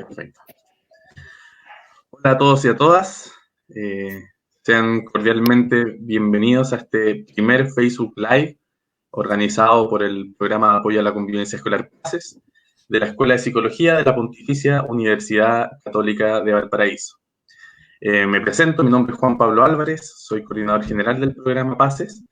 Perfecto. Hola a todos y a todas. Sean cordialmente bienvenidos a este primer Facebook Live organizado por el Programa de Apoyo a la Convivencia Escolar PACES de la Escuela de Psicología de la Pontificia Universidad Católica de Valparaíso. Me presento, mi nombre es Juan Pablo Álvarez, soy coordinador general del programa PACES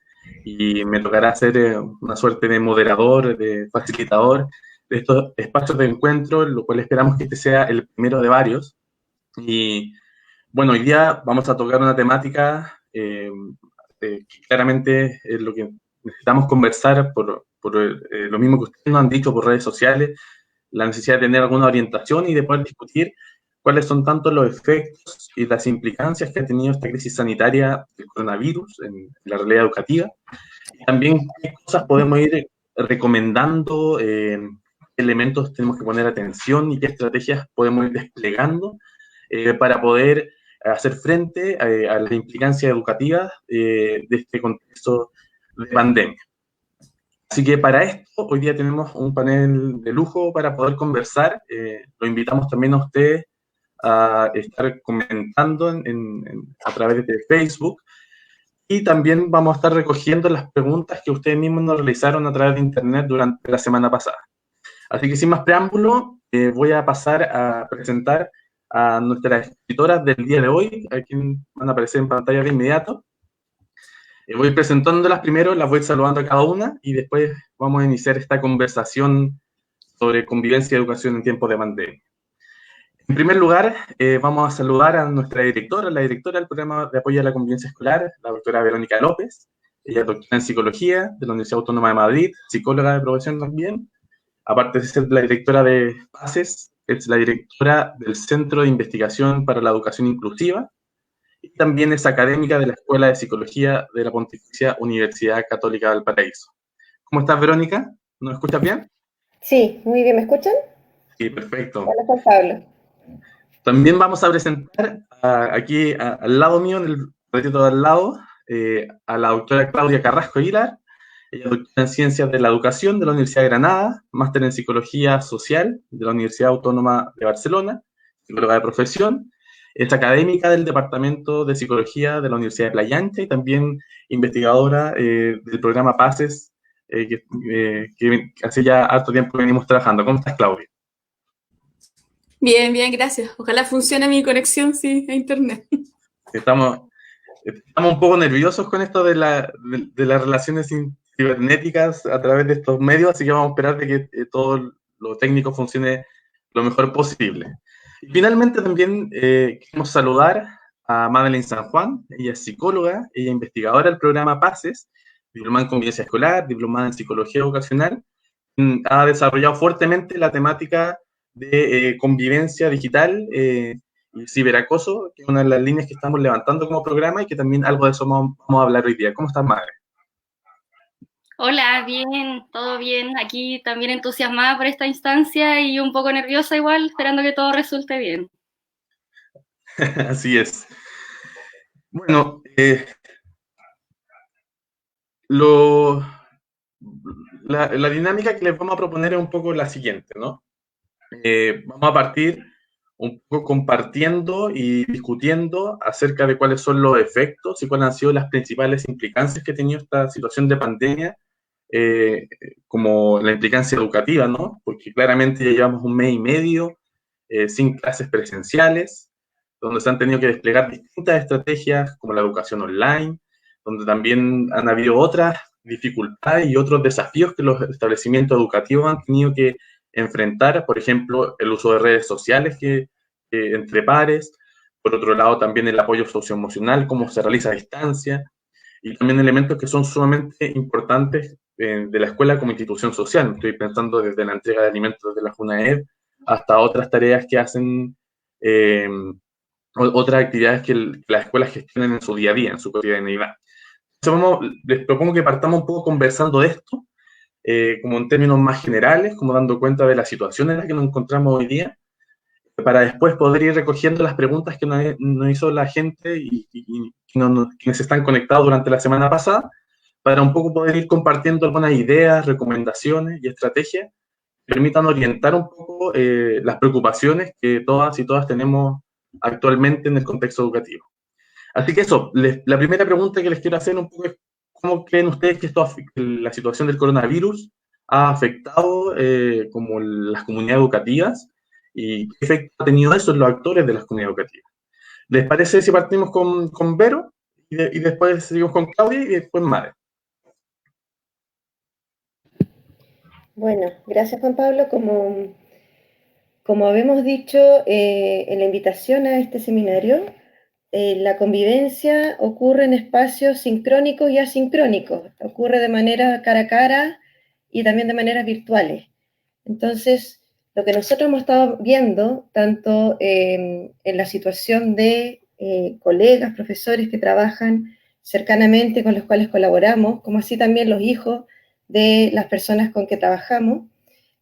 y me tocará ser una suerte de moderador, de facilitador de estos espacios de encuentro, lo cual esperamos que este sea el primero de varios. Y bueno, hoy día vamos a tocar una temática que claramente es lo que necesitamos conversar por lo mismo que ustedes nos han dicho por redes sociales, la necesidad de tener alguna orientación y de poder discutir cuáles son tanto los efectos y las implicancias que ha tenido esta crisis sanitaria del coronavirus en la realidad educativa. Y también qué cosas podemos ir recomendando, qué elementos tenemos que poner atención y qué estrategias podemos ir desplegando para poder hacer frente a las implicancias educativas de este contexto de pandemia. Así que para esto, hoy día tenemos un panel de lujo para poder conversar. Lo invitamos también a ustedes a estar comentando a través de Facebook. Y también vamos a estar recogiendo las preguntas que ustedes mismos nos realizaron a través de Internet durante la semana pasada. Así que sin más preámbulo, voy a pasar a presentar a nuestras escritoras del día de hoy, a quienes van a aparecer en pantalla de inmediato. Voy presentándolas primero, las voy saludando a cada una y después vamos a iniciar esta conversación sobre convivencia y educación en tiempos de pandemia. En primer lugar, vamos a saludar a nuestra directora, la directora del Programa de Apoyo a la Convivencia Escolar, la doctora Verónica López. Ella es doctora en Psicología de la Universidad Autónoma de Madrid, psicóloga de profesión también. Aparte de ser la directora de PACES, es la directora del Centro de Investigación para la Educación Inclusiva y también es académica de la Escuela de Psicología de la Pontificia Universidad Católica de Valparaíso. ¿Cómo estás, Verónica? ¿Nos escuchas bien? Sí, muy bien, ¿me escuchan? Sí, perfecto. Hola, Juan Pablo. También vamos a presentar aquí al lado mío, en el retiro de al lado, a la doctora Claudia Carrasco Aguilar. Ella es doctora en Ciencias de la Educación de la Universidad de Granada, máster en Psicología Social de la Universidad Autónoma de Barcelona, psicóloga de profesión. Es académica del Departamento de Psicología de la Universidad de Playa Ancha y también investigadora del programa PACES, que hace ya harto tiempo que venimos trabajando. ¿Cómo estás, Claudia? Bien, bien, gracias. Ojalá funcione mi conexión, sí, a internet. Estamos un poco nerviosos con esto de las relaciones cibernéticas a través de estos medios, así que vamos a esperar de que todo lo técnico funcione lo mejor posible. Y finalmente también queremos saludar a Madeleine San Juan. Ella es psicóloga, ella es investigadora del programa PACES, diplomada en convivencia escolar, diplomada en psicología educacional. Ha desarrollado fuertemente la temática de convivencia digital y ciberacoso, que es una de las líneas que estamos levantando como programa y que también algo de eso vamos a hablar hoy día. ¿Cómo estás, Madre? Hola, bien, todo bien. Aquí también entusiasmada por esta instancia y un poco nerviosa igual, esperando que todo resulte bien. Así es. Bueno, lo, la dinámica que les vamos a proponer es un poco la siguiente, ¿no? Vamos a partir un poco compartiendo y discutiendo acerca de cuáles son los efectos y cuáles han sido las principales implicancias que ha tenido esta situación de pandemia, como la implicancia educativa, ¿no? Porque claramente ya llevamos un mes y medio sin clases presenciales, donde se han tenido que desplegar distintas estrategias como la educación online, donde también han habido otras dificultades y otros desafíos que los establecimientos educativos han tenido que enfrentar, por ejemplo, el uso de redes sociales entre pares, por otro lado también el apoyo socioemocional, cómo se realiza a distancia, y también elementos que son sumamente importantes de la escuela como institución social. Estoy pensando desde la entrega de alimentos de la JUNAED hasta otras tareas que hacen, otras actividades que las escuelas gestionan en su día a día, en su cotidianidad. Entonces les propongo que partamos un poco conversando de esto, como en términos más generales, como dando cuenta de la situación en la que nos encontramos hoy día, para después poder ir recogiendo las preguntas que nos hizo la gente y quienes están conectados durante la semana pasada, para un poco poder ir compartiendo algunas ideas, recomendaciones y estrategias permitan orientar un poco las preocupaciones que todas y todas tenemos actualmente en el contexto educativo. Así que eso, la primera pregunta que les quiero hacer un poco es, ¿cómo creen ustedes que la situación del coronavirus ha afectado como las comunidades educativas y qué efecto ha tenido eso en los actores de las comunidades educativas? ¿Les parece si partimos con Vero y después seguimos con Claudia y después Mare? Bueno, gracias Juan Pablo. Como habíamos dicho en la invitación a este seminario, la convivencia ocurre en espacios sincrónicos y asincrónicos, ocurre de manera cara a cara y también de maneras virtuales. Entonces, lo que nosotros hemos estado viendo, tanto en la situación de colegas, profesores que trabajan cercanamente con los cuales colaboramos, como así también los hijos de las personas con que trabajamos,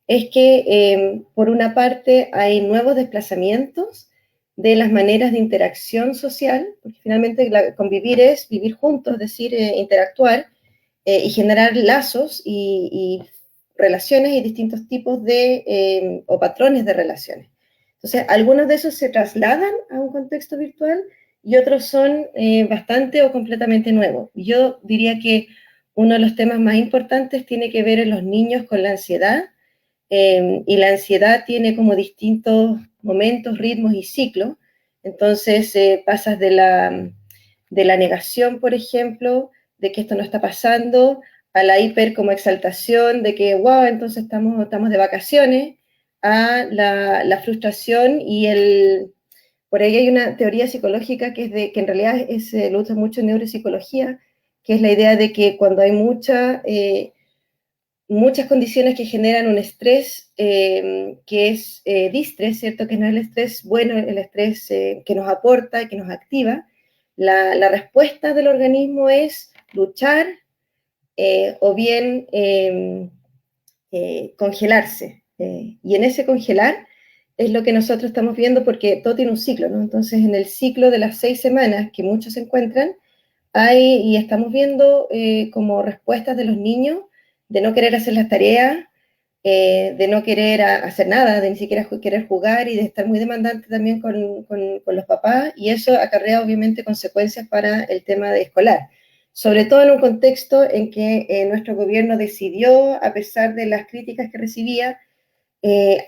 es que por una parte hay nuevos desplazamientos de las maneras de interacción social, porque finalmente convivir es vivir juntos, es decir, interactuar y generar lazos y relaciones y distintos tipos de o patrones de relaciones. Entonces, algunos de esos se trasladan a un contexto virtual y otros son bastante o completamente nuevos. Yo diría que uno de los temas más importantes tiene que ver en los niños con la ansiedad, y la ansiedad tiene como distintos momentos, ritmos y ciclos. Entonces pasas de la negación, por ejemplo, de que esto no está pasando, a la hiper como exaltación de que, wow, entonces estamos de vacaciones, a la frustración y por ahí hay una teoría psicológica que que en realidad lo usa mucho en neuropsicología, que es la idea de que cuando hay muchas condiciones que generan un estrés que es distrés, ¿cierto? Que no es el estrés bueno, el estrés que nos aporta, que nos activa. La respuesta del organismo es luchar o bien congelarse. Y en ese congelar es lo que nosotros estamos viendo porque todo tiene un ciclo, ¿no? Entonces, en el ciclo de las 6 semanas que muchos se encuentran, y estamos viendo como respuestas de los niños de no querer hacer las tareas, de no querer hacer nada, de ni siquiera querer jugar y de estar muy demandante también con los papás, y eso acarrea obviamente consecuencias para el tema de escolar, sobre todo en un contexto en que nuestro gobierno decidió, a pesar de las críticas que recibía,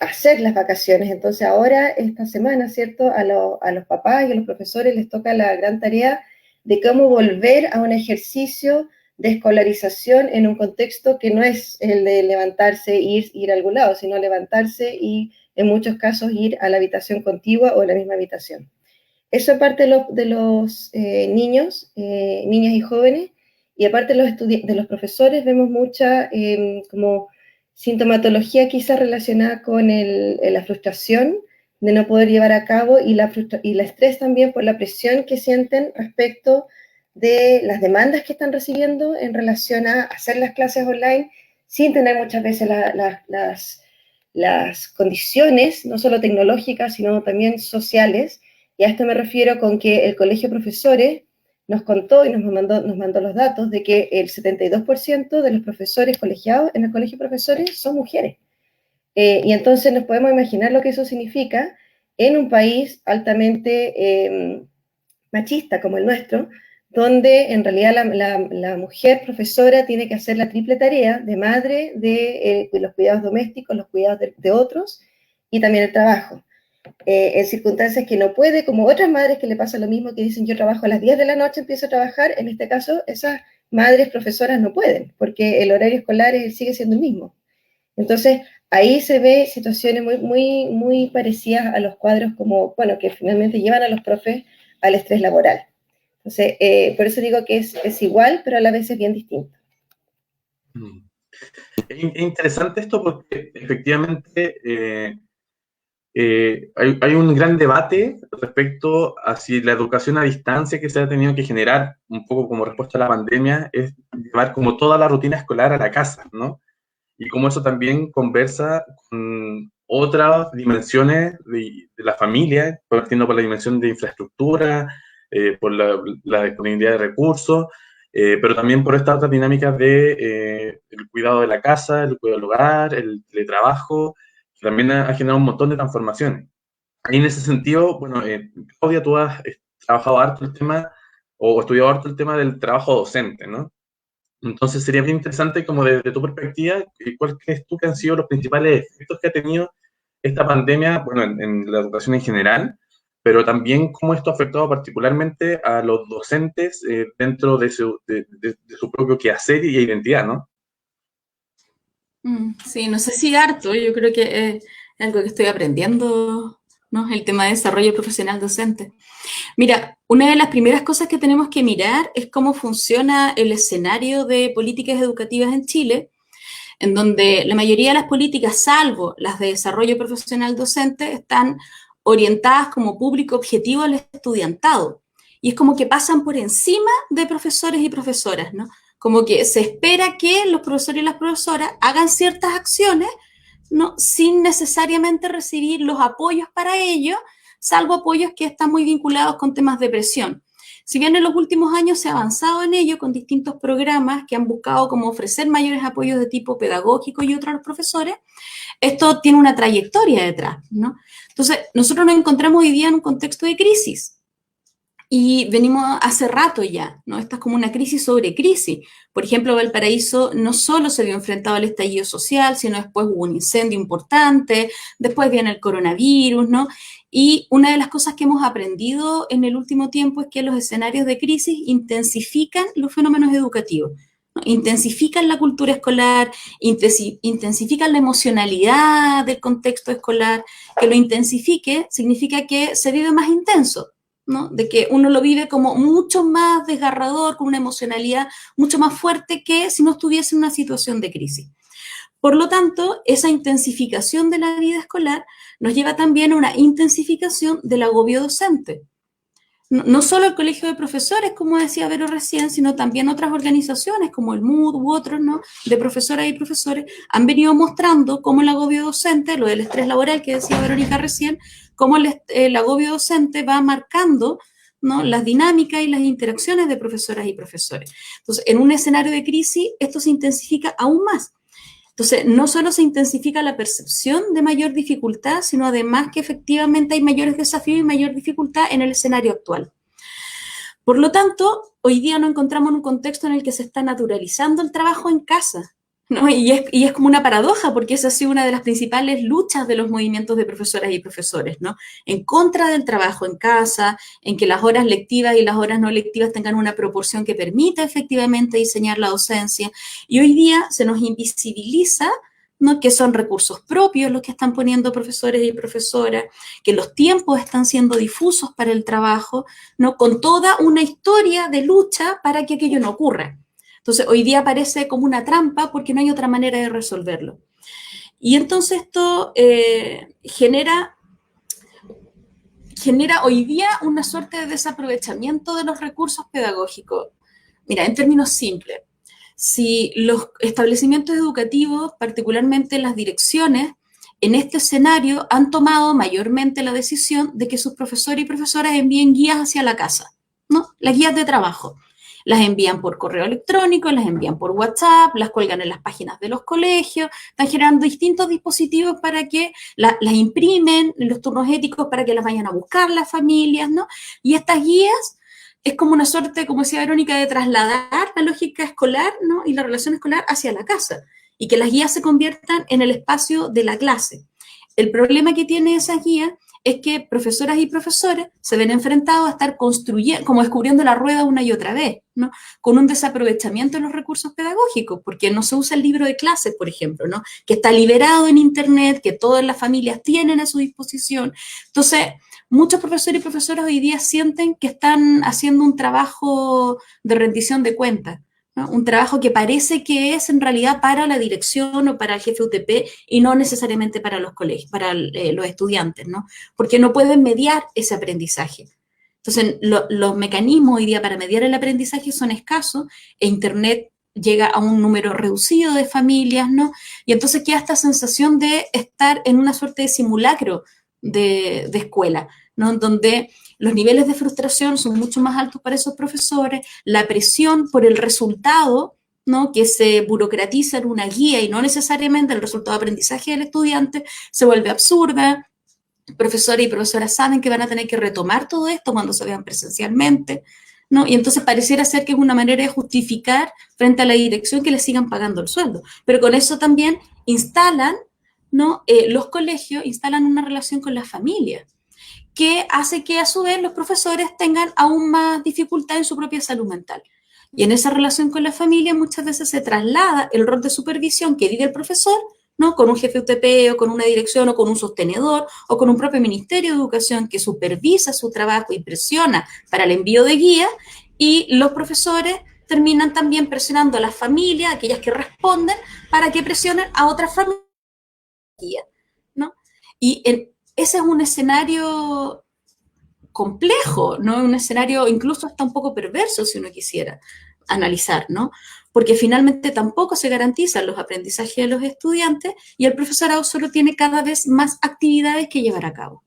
hacer las vacaciones. Entonces ahora, esta semana, ¿cierto? A los papás y a los profesores les toca la gran tarea de cómo volver a un ejercicio de escolarización en un contexto que no es el de levantarse e ir a algún lado, sino levantarse y en muchos casos ir a la habitación contigua o a la misma habitación. Eso aparte de los niños, niñas y jóvenes, y aparte de los profesores vemos mucha como sintomatología quizás relacionada con la frustración de no poder llevar a cabo y la estrés también por la presión que sienten respecto de las demandas que están recibiendo en relación a hacer las clases online sin tener muchas veces las condiciones, no solo tecnológicas, sino también sociales. Y a esto me refiero con que el Colegio de Profesores nos contó y nos mandó los datos de que el 72% de los profesores colegiados en el Colegio de Profesores son mujeres. Y entonces nos podemos imaginar lo que eso significa en un país altamente machista como el nuestro, donde en realidad la mujer profesora tiene que hacer la triple tarea de madre, de los cuidados domésticos, los cuidados de otros y también el trabajo. En circunstancias que no puede, como otras madres que le pasa lo mismo, que dicen yo trabajo a las 10 de la noche, empiezo a trabajar, en este caso esas madres profesoras no pueden, porque el horario escolar sigue siendo el mismo. Entonces, ahí se ve situaciones muy parecidas a los cuadros como, bueno, que finalmente llevan a los profes al estrés laboral. Entonces, por eso digo que es igual, pero a la vez es bien distinto. Es interesante esto porque efectivamente hay un gran debate respecto a si la educación a distancia que se ha tenido que generar un poco como respuesta a la pandemia es llevar como toda la rutina escolar a la casa, ¿no? Y cómo eso también conversa con otras dimensiones de la familia, partiendo por la dimensión de infraestructura, por la disponibilidad de recursos, pero también por estas otras dinámicas de el cuidado de la casa, el cuidado del hogar, el teletrabajo, que también ha generado un montón de transformaciones. Ahí en ese sentido, bueno, Claudia, tú has trabajado harto el tema, o estudiado harto el tema del trabajo docente, ¿no? Entonces sería bien interesante, como desde tu perspectiva, ¿cuál crees tú que han sido los principales efectos que ha tenido esta pandemia, bueno, en la educación en general, pero también cómo esto ha afectado particularmente a los docentes dentro de su propio quehacer y identidad, ¿no? Sí, no sé si harto, yo creo que es algo que estoy aprendiendo, ¿no? El tema de desarrollo profesional docente. Mira, una de las primeras cosas que tenemos que mirar es cómo funciona el escenario de políticas educativas en Chile, en donde la mayoría de las políticas, salvo las de desarrollo profesional docente, están orientadas como público objetivo al estudiantado. Y es como que pasan por encima de profesores y profesoras, ¿no? Como que se espera que los profesores y las profesoras hagan ciertas acciones, ¿no? Sin necesariamente recibir los apoyos para ello, salvo apoyos que están muy vinculados con temas de presión. Si bien en los últimos años se ha avanzado en ello con distintos programas que han buscado como ofrecer mayores apoyos de tipo pedagógico y otros a los profesores, esto tiene una trayectoria detrás, ¿no? Entonces, nosotros nos encontramos hoy día en un contexto de crisis y venimos hace rato ya, ¿no? Esta es como una crisis sobre crisis. Por ejemplo, Valparaíso no solo se vio enfrentado al estallido social, sino después hubo un incendio importante, después viene el coronavirus, ¿no? Y una de las cosas que hemos aprendido en el último tiempo es que los escenarios de crisis intensifican los fenómenos educativos, ¿no? Intensifican la cultura escolar, intensifican la emocionalidad del contexto escolar. Que lo intensifique significa que se vive más intenso, ¿no? De que uno lo vive como mucho más desgarrador, con una emocionalidad mucho más fuerte que si no estuviese en una situación de crisis. Por lo tanto, esa intensificación de la vida escolar nos lleva también a una intensificación del agobio docente. No solo el Colegio de Profesores, como decía Vero recién, sino también otras organizaciones como el MUD u otros, ¿no? De profesoras y profesores han venido mostrando cómo el agobio docente, lo del estrés laboral que decía Verónica recién, cómo el agobio docente va marcando, ¿no? Las dinámicas y las interacciones de profesoras y profesores. Entonces, en un escenario de crisis, esto se intensifica aún más. Entonces, no solo se intensifica la percepción de mayor dificultad, sino además que efectivamente hay mayores desafíos y mayor dificultad en el escenario actual. Por lo tanto, hoy día nos encontramos en un contexto en el que se está naturalizando el trabajo en casa, ¿no? Y es como una paradoja, porque esa ha sido una de las principales luchas de los movimientos de profesoras y profesores, ¿no? En contra del trabajo en casa, en que las horas lectivas y las horas no lectivas tengan una proporción que permita efectivamente diseñar la docencia. Y hoy día se nos invisibiliza, ¿no? Que son recursos propios los que están poniendo profesores y profesoras, que los tiempos están siendo difusos para el trabajo, ¿no? Con toda una historia de lucha para que aquello no ocurra. Entonces, hoy día parece como una trampa porque no hay otra manera de resolverlo. Y entonces esto genera hoy día una suerte de desaprovechamiento de los recursos pedagógicos. Mira, en términos simples, si los establecimientos educativos, particularmente las direcciones, en este escenario han tomado mayormente la decisión de que sus profesores y profesoras envíen guías hacia la casa, ¿no? Las guías de trabajo. Las envían por correo electrónico, las envían por WhatsApp, las cuelgan en las páginas de los colegios, están generando distintos dispositivos para que las imprimen, los turnos éticos para que las vayan a buscar las familias, ¿no? Y estas guías es como una suerte, como decía Verónica, de trasladar la lógica escolar, ¿no? Y la relación escolar hacia la casa, y que las guías se conviertan en el espacio de la clase. El problema que tiene esa guía es que profesoras y profesores se ven enfrentados a estar construyendo, como descubriendo la rueda una y otra vez, ¿no? Con un desaprovechamiento de los recursos pedagógicos, porque no se usa el libro de clases, por ejemplo, ¿no? Que está liberado en Internet, que todas las familias tienen a su disposición. Entonces, muchos profesores y profesoras hoy día sienten que están haciendo un trabajo de rendición de cuentas, ¿no? Un trabajo que parece que es en realidad para la dirección o para el jefe UTP y no necesariamente para los colegios, para los estudiantes, ¿no? Porque no pueden mediar ese aprendizaje. Entonces, los mecanismos hoy día para mediar el aprendizaje son escasos e Internet llega a un número reducido de familias, ¿no? Y entonces queda esta sensación de estar en una suerte de simulacro, de escuela, ¿no? Donde los niveles de frustración son mucho más altos para esos profesores, la presión por el resultado, ¿no? Que se burocratiza en una guía y no necesariamente el resultado de aprendizaje del estudiante se vuelve absurda. Profesores y profesoras saben que van a tener que retomar todo esto cuando se vean presencialmente, ¿no? Y entonces pareciera ser que es una manera de justificar frente a la dirección que les sigan pagando el sueldo. Pero con eso también instalan, ¿no? Los colegios instalan una relación con la familia, que hace que a su vez los profesores tengan aún más dificultad en su propia salud mental. Y en esa relación con la familia muchas veces se traslada el rol de supervisión que vive el profesor, ¿no? Con un jefe UTP o con una dirección o con un sostenedor o con un propio Ministerio de Educación que supervisa su trabajo y presiona para el envío de guía, y los profesores terminan también presionando a las familias, aquellas que responden, para que presionen a otras familias, ¿no? Y ese es un escenario complejo, ¿no? Un escenario incluso hasta un poco perverso si uno quisiera analizar, ¿no? Porque finalmente tampoco se garantizan los aprendizajes de los estudiantes y el profesorado solo tiene cada vez más actividades que llevar a cabo.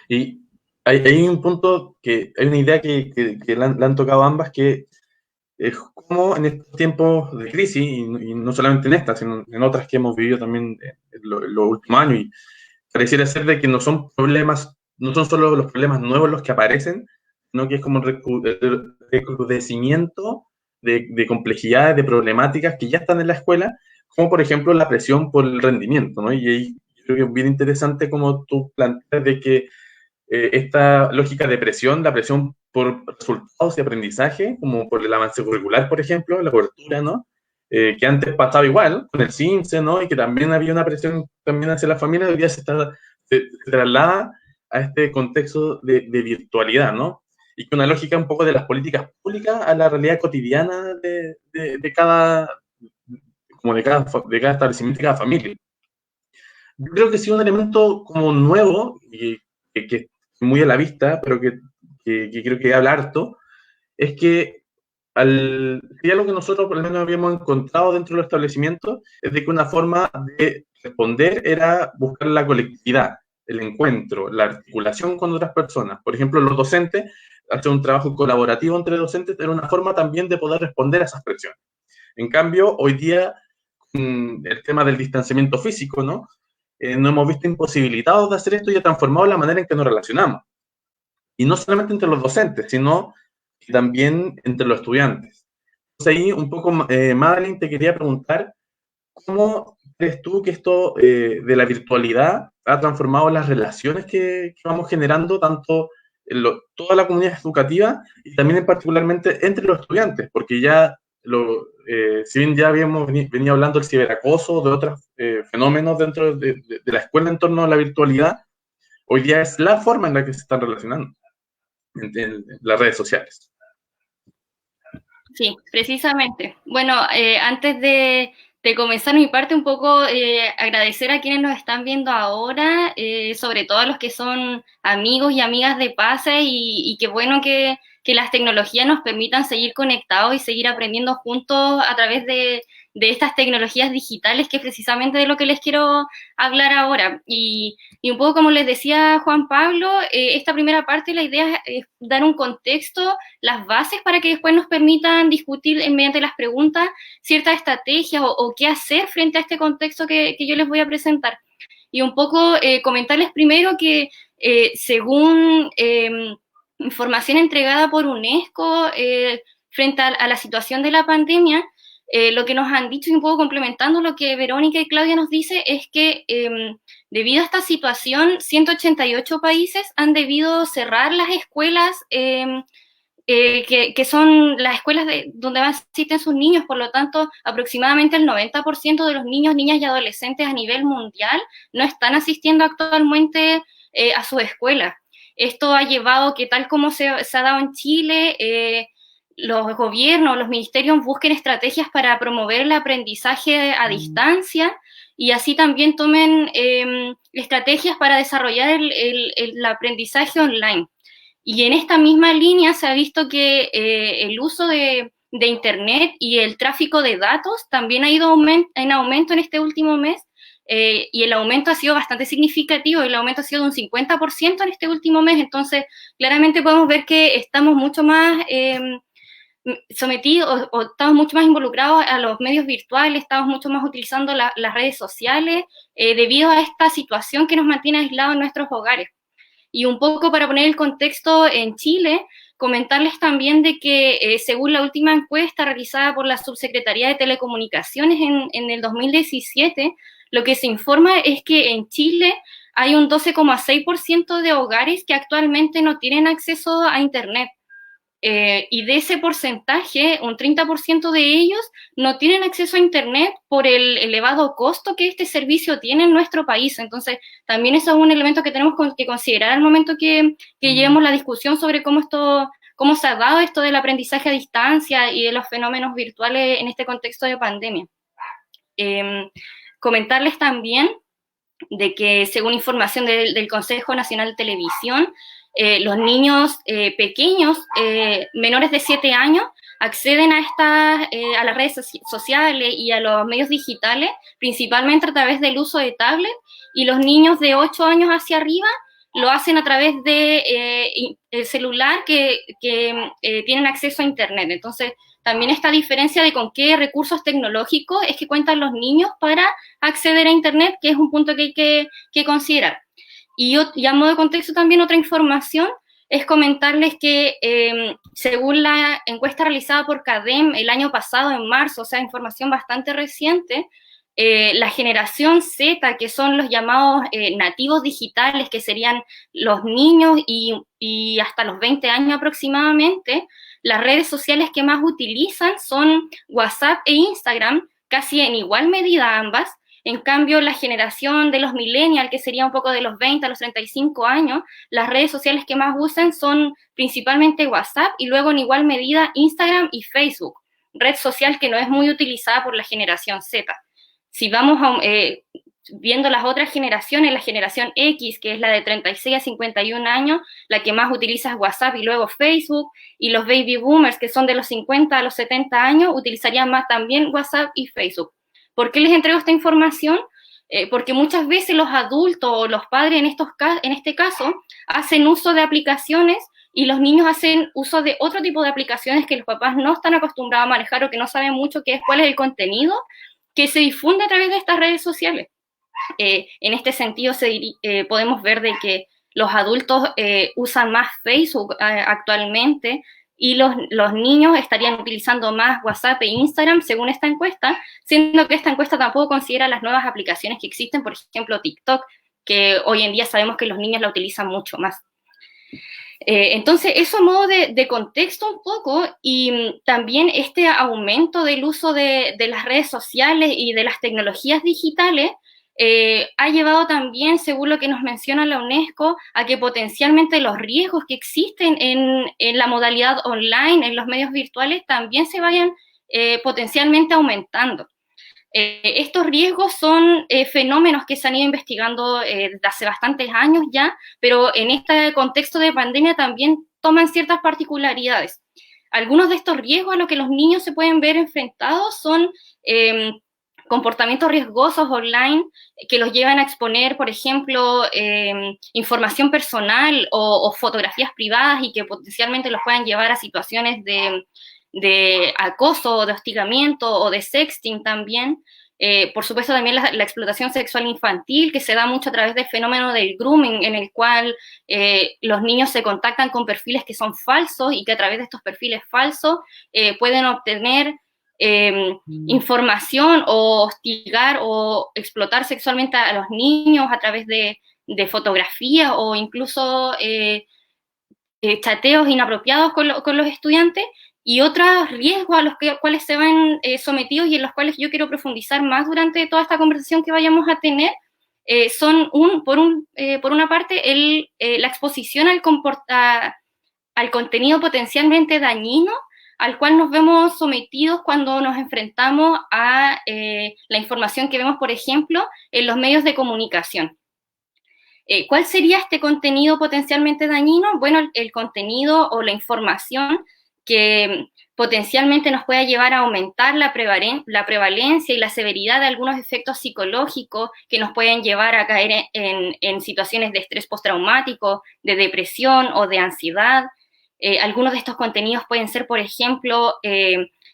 Y hay un punto, hay una idea que la han tocado ambas, que es como en estos tiempos de crisis, y no solamente en esta, sino en otras que hemos vivido también en los últimos años, y pareciera ser de que no son solo los problemas nuevos los que aparecen, sino que es como el recrudecimiento de complejidades, de problemáticas que ya están en la escuela, como por ejemplo la presión por el rendimiento, ¿no? Y ahí creo que es bien interesante como tú planteas de que esta lógica de presión, la presión por resultados y aprendizaje, como por el avance curricular, por ejemplo, la cobertura, ¿no? Que antes pasaba igual con el CINCE, ¿no? Y que también había una presión también hacia la familia, hoy día se traslada a este contexto de virtualidad, ¿no? Y que una lógica un poco de las políticas públicas a la realidad cotidiana de cada establecimiento y cada familia. Yo creo que sí un elemento como nuevo, y que muy a la vista, pero que creo que habla harto, es que si algo que nosotros por lo menos habíamos encontrado dentro de los establecimientos es de que una forma de responder era buscar la colectividad, el encuentro, la articulación con otras personas. Por ejemplo, los docentes, hacer un trabajo colaborativo entre docentes era una forma también de poder responder a esas presiones. En cambio, hoy día, el tema del distanciamiento físico, ¿no? Nos hemos visto imposibilitados de hacer esto y ha transformado la manera en que nos relacionamos. Y no solamente entre los docentes, sino también entre los estudiantes. Entonces ahí un poco, Madeline, te quería preguntar, ¿cómo crees tú que esto de la virtualidad ha transformado las relaciones que vamos generando, tanto en toda la comunidad educativa y también particularmente entre los estudiantes? Porque ya, si bien ya habíamos venido hablando del ciberacoso, de otros fenómenos dentro de la escuela en torno a la virtualidad, hoy día es la forma en la que se están relacionando en las redes sociales. Sí, precisamente. Bueno, antes de comenzar mi parte, un poco agradecer a quienes nos están viendo ahora, sobre todo a los que son amigos y amigas de PASE, y qué bueno que las tecnologías nos permitan seguir conectados y seguir aprendiendo juntos a través de estas tecnologías digitales, que es precisamente de lo que les quiero hablar ahora. Y un poco como les decía Juan Pablo, esta primera parte, la idea es dar un contexto, las bases para que después nos permitan discutir mediante las preguntas ciertas estrategias o qué hacer frente a este contexto que yo les voy a presentar. Y un poco comentarles primero que según información entregada por UNESCO frente a la situación de la pandemia, lo que nos han dicho, y un poco complementando lo que Verónica y Claudia nos dice, es que debido a esta situación, 188 países han debido cerrar las escuelas que son las escuelas donde asisten sus niños. Por lo tanto, aproximadamente el 90% de los niños, niñas y adolescentes a nivel mundial no están asistiendo actualmente a sus escuelas. Esto ha llevado que, tal como se ha dado en Chile, los gobiernos, los ministerios busquen estrategias para promover el aprendizaje a distancia, y así también tomen estrategias para desarrollar el aprendizaje online. Y en esta misma línea se ha visto que el uso de Internet y el tráfico de datos también ha ido en aumento en este último mes, y el aumento ha sido bastante significativo, el aumento ha sido de un 50% en este último mes, entonces claramente podemos ver que estamos mucho más sometidos o estamos mucho más involucrados a los medios virtuales, estamos mucho más utilizando las redes sociales debido a esta situación que nos mantiene aislados en nuestros hogares. Y un poco para poner el contexto en Chile, comentarles también de que según la última encuesta realizada por la Subsecretaría de Telecomunicaciones en el 2017, lo que se informa es que en Chile hay un 12,6% de hogares que actualmente no tienen acceso a Internet. Y de ese porcentaje, un 30% de ellos no tienen acceso a Internet por el elevado costo que este servicio tiene en nuestro país. Entonces, también eso es un elemento que tenemos que considerar al momento que llevemos la discusión sobre cómo se ha dado esto del aprendizaje a distancia y de los fenómenos virtuales en este contexto de pandemia. Comentarles también de que, según información del Consejo Nacional de Televisión, los niños pequeños, menores de 7 años, acceden a las redes sociales y a los medios digitales, principalmente a través del uso de tablet, y los niños de 8 años hacia arriba lo hacen a través de el celular que tienen acceso a Internet. Entonces, también esta diferencia de con qué recursos tecnológicos es que cuentan los niños para acceder a Internet, que es un punto que hay que considerar. Y a modo de contexto también otra información es comentarles que según la encuesta realizada por CADEM el año pasado, en marzo, o sea, información bastante reciente, la generación Z, que son los llamados nativos digitales, que serían los niños y hasta los 20 años aproximadamente, las redes sociales que más utilizan son WhatsApp e Instagram, casi en igual medida ambas. En cambio, la generación de los millennials, que sería un poco de los 20 a los 35 años, las redes sociales que más usan son principalmente WhatsApp y luego en igual medida Instagram y Facebook, red social que no es muy utilizada por la generación Z. Si vamos viendo las otras generaciones, la generación X, que es la de 36 a 51 años, la que más utiliza es WhatsApp y luego Facebook, y los baby boomers, que son de los 50 a los 70 años, utilizarían más también WhatsApp y Facebook. ¿Por qué les entrego esta información? Porque muchas veces los adultos o los padres en este caso hacen uso de aplicaciones y los niños hacen uso de otro tipo de aplicaciones que los papás no están acostumbrados a manejar o que no saben mucho cuál es el contenido que se difunde a través de estas redes sociales. En este sentido podemos ver de que los adultos usan más Facebook actualmente y los niños estarían utilizando más WhatsApp e Instagram según esta encuesta, siendo que esta encuesta tampoco considera las nuevas aplicaciones que existen, por ejemplo TikTok, que hoy en día sabemos que los niños la utilizan mucho más. Entonces, eso a modo de contexto un poco, y también este aumento del uso de las redes sociales y de las tecnologías digitales ha llevado también, según lo que nos menciona la UNESCO, a que potencialmente los riesgos que existen en la modalidad online, en los medios virtuales, también se vayan potencialmente aumentando. Estos riesgos son fenómenos que se han ido investigando desde hace bastantes años ya, pero en este contexto de pandemia también toman ciertas particularidades. Algunos de estos riesgos a los que los niños se pueden ver enfrentados son comportamientos riesgosos online que los llevan a exponer, por ejemplo, información personal o fotografías privadas y que potencialmente los puedan llevar a situaciones de acoso, de hostigamiento o de sexting también. Por supuesto, también la explotación sexual infantil, que se da mucho a través del fenómeno del grooming, en el cual los niños se contactan con perfiles que son falsos y que a través de estos perfiles falsos pueden obtener información o hostigar o explotar sexualmente a los niños a través de fotografías o incluso chateos inapropiados con los estudiantes, y otros riesgos a los cuales se van sometidos y en los cuales yo quiero profundizar más durante toda esta conversación que vayamos a tener, son por una parte la exposición al contenido potencialmente dañino al cual nos vemos sometidos cuando nos enfrentamos a la información que vemos, por ejemplo, en los medios de comunicación. ¿Cuál sería este contenido potencialmente dañino? Bueno, el contenido o la información que potencialmente nos pueda llevar a aumentar la prevalencia y la severidad de algunos efectos psicológicos que nos pueden llevar a caer en situaciones de estrés postraumático, de depresión o de ansiedad. Algunos de estos contenidos pueden ser, por ejemplo,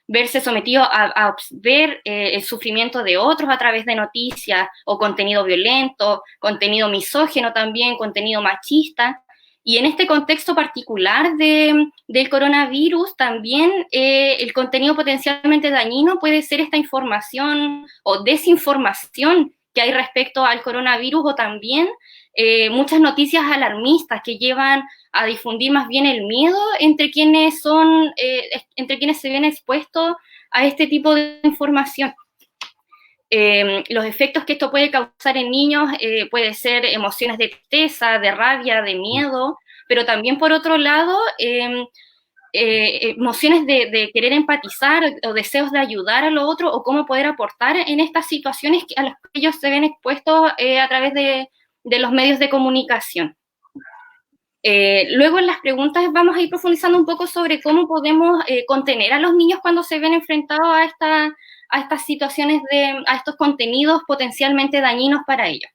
verse sometido a ver el sufrimiento de otros a través de noticias o contenido violento, contenido misógino también, contenido machista. Y en este contexto particular del coronavirus, también el contenido potencialmente dañino puede ser esta información o desinformación que hay respecto al coronavirus, o también muchas noticias alarmistas que llevan a difundir más bien el miedo entre quienes se ven expuestos a este tipo de información. Los efectos que esto puede causar en niños puede ser emociones de tristeza, de rabia, de miedo, pero también por otro lado emociones de querer empatizar o deseos de ayudar a lo otro, o cómo poder aportar en estas situaciones a las que ellos se ven expuestos a través de los medios de comunicación. Luego en las preguntas vamos a ir profundizando un poco sobre cómo podemos contener a los niños cuando se ven enfrentados a estas situaciones, a estos contenidos potencialmente dañinos para ellos.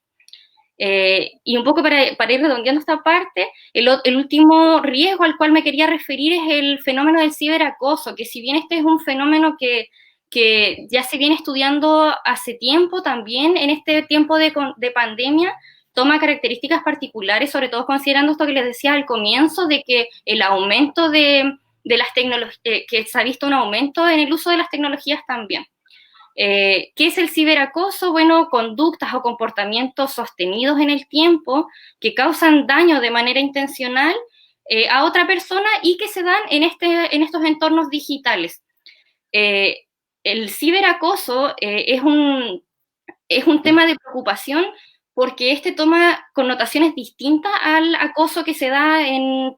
Y un poco para ir redondeando esta parte, el último riesgo al cual me quería referir es el fenómeno del ciberacoso, que si bien este es un fenómeno que ya se viene estudiando hace tiempo, también en este tiempo de pandemia toma características particulares, sobre todo considerando esto que les decía al comienzo, de que el aumento de las tecnologías, que se ha visto un aumento en el uso de las tecnologías también. ¿Qué es el ciberacoso? Bueno, conductas o comportamientos sostenidos en el tiempo que causan daño de manera intencional a otra persona y que se dan en estos entornos digitales. El ciberacoso es un tema de preocupación porque este toma connotaciones distintas al acoso que se da en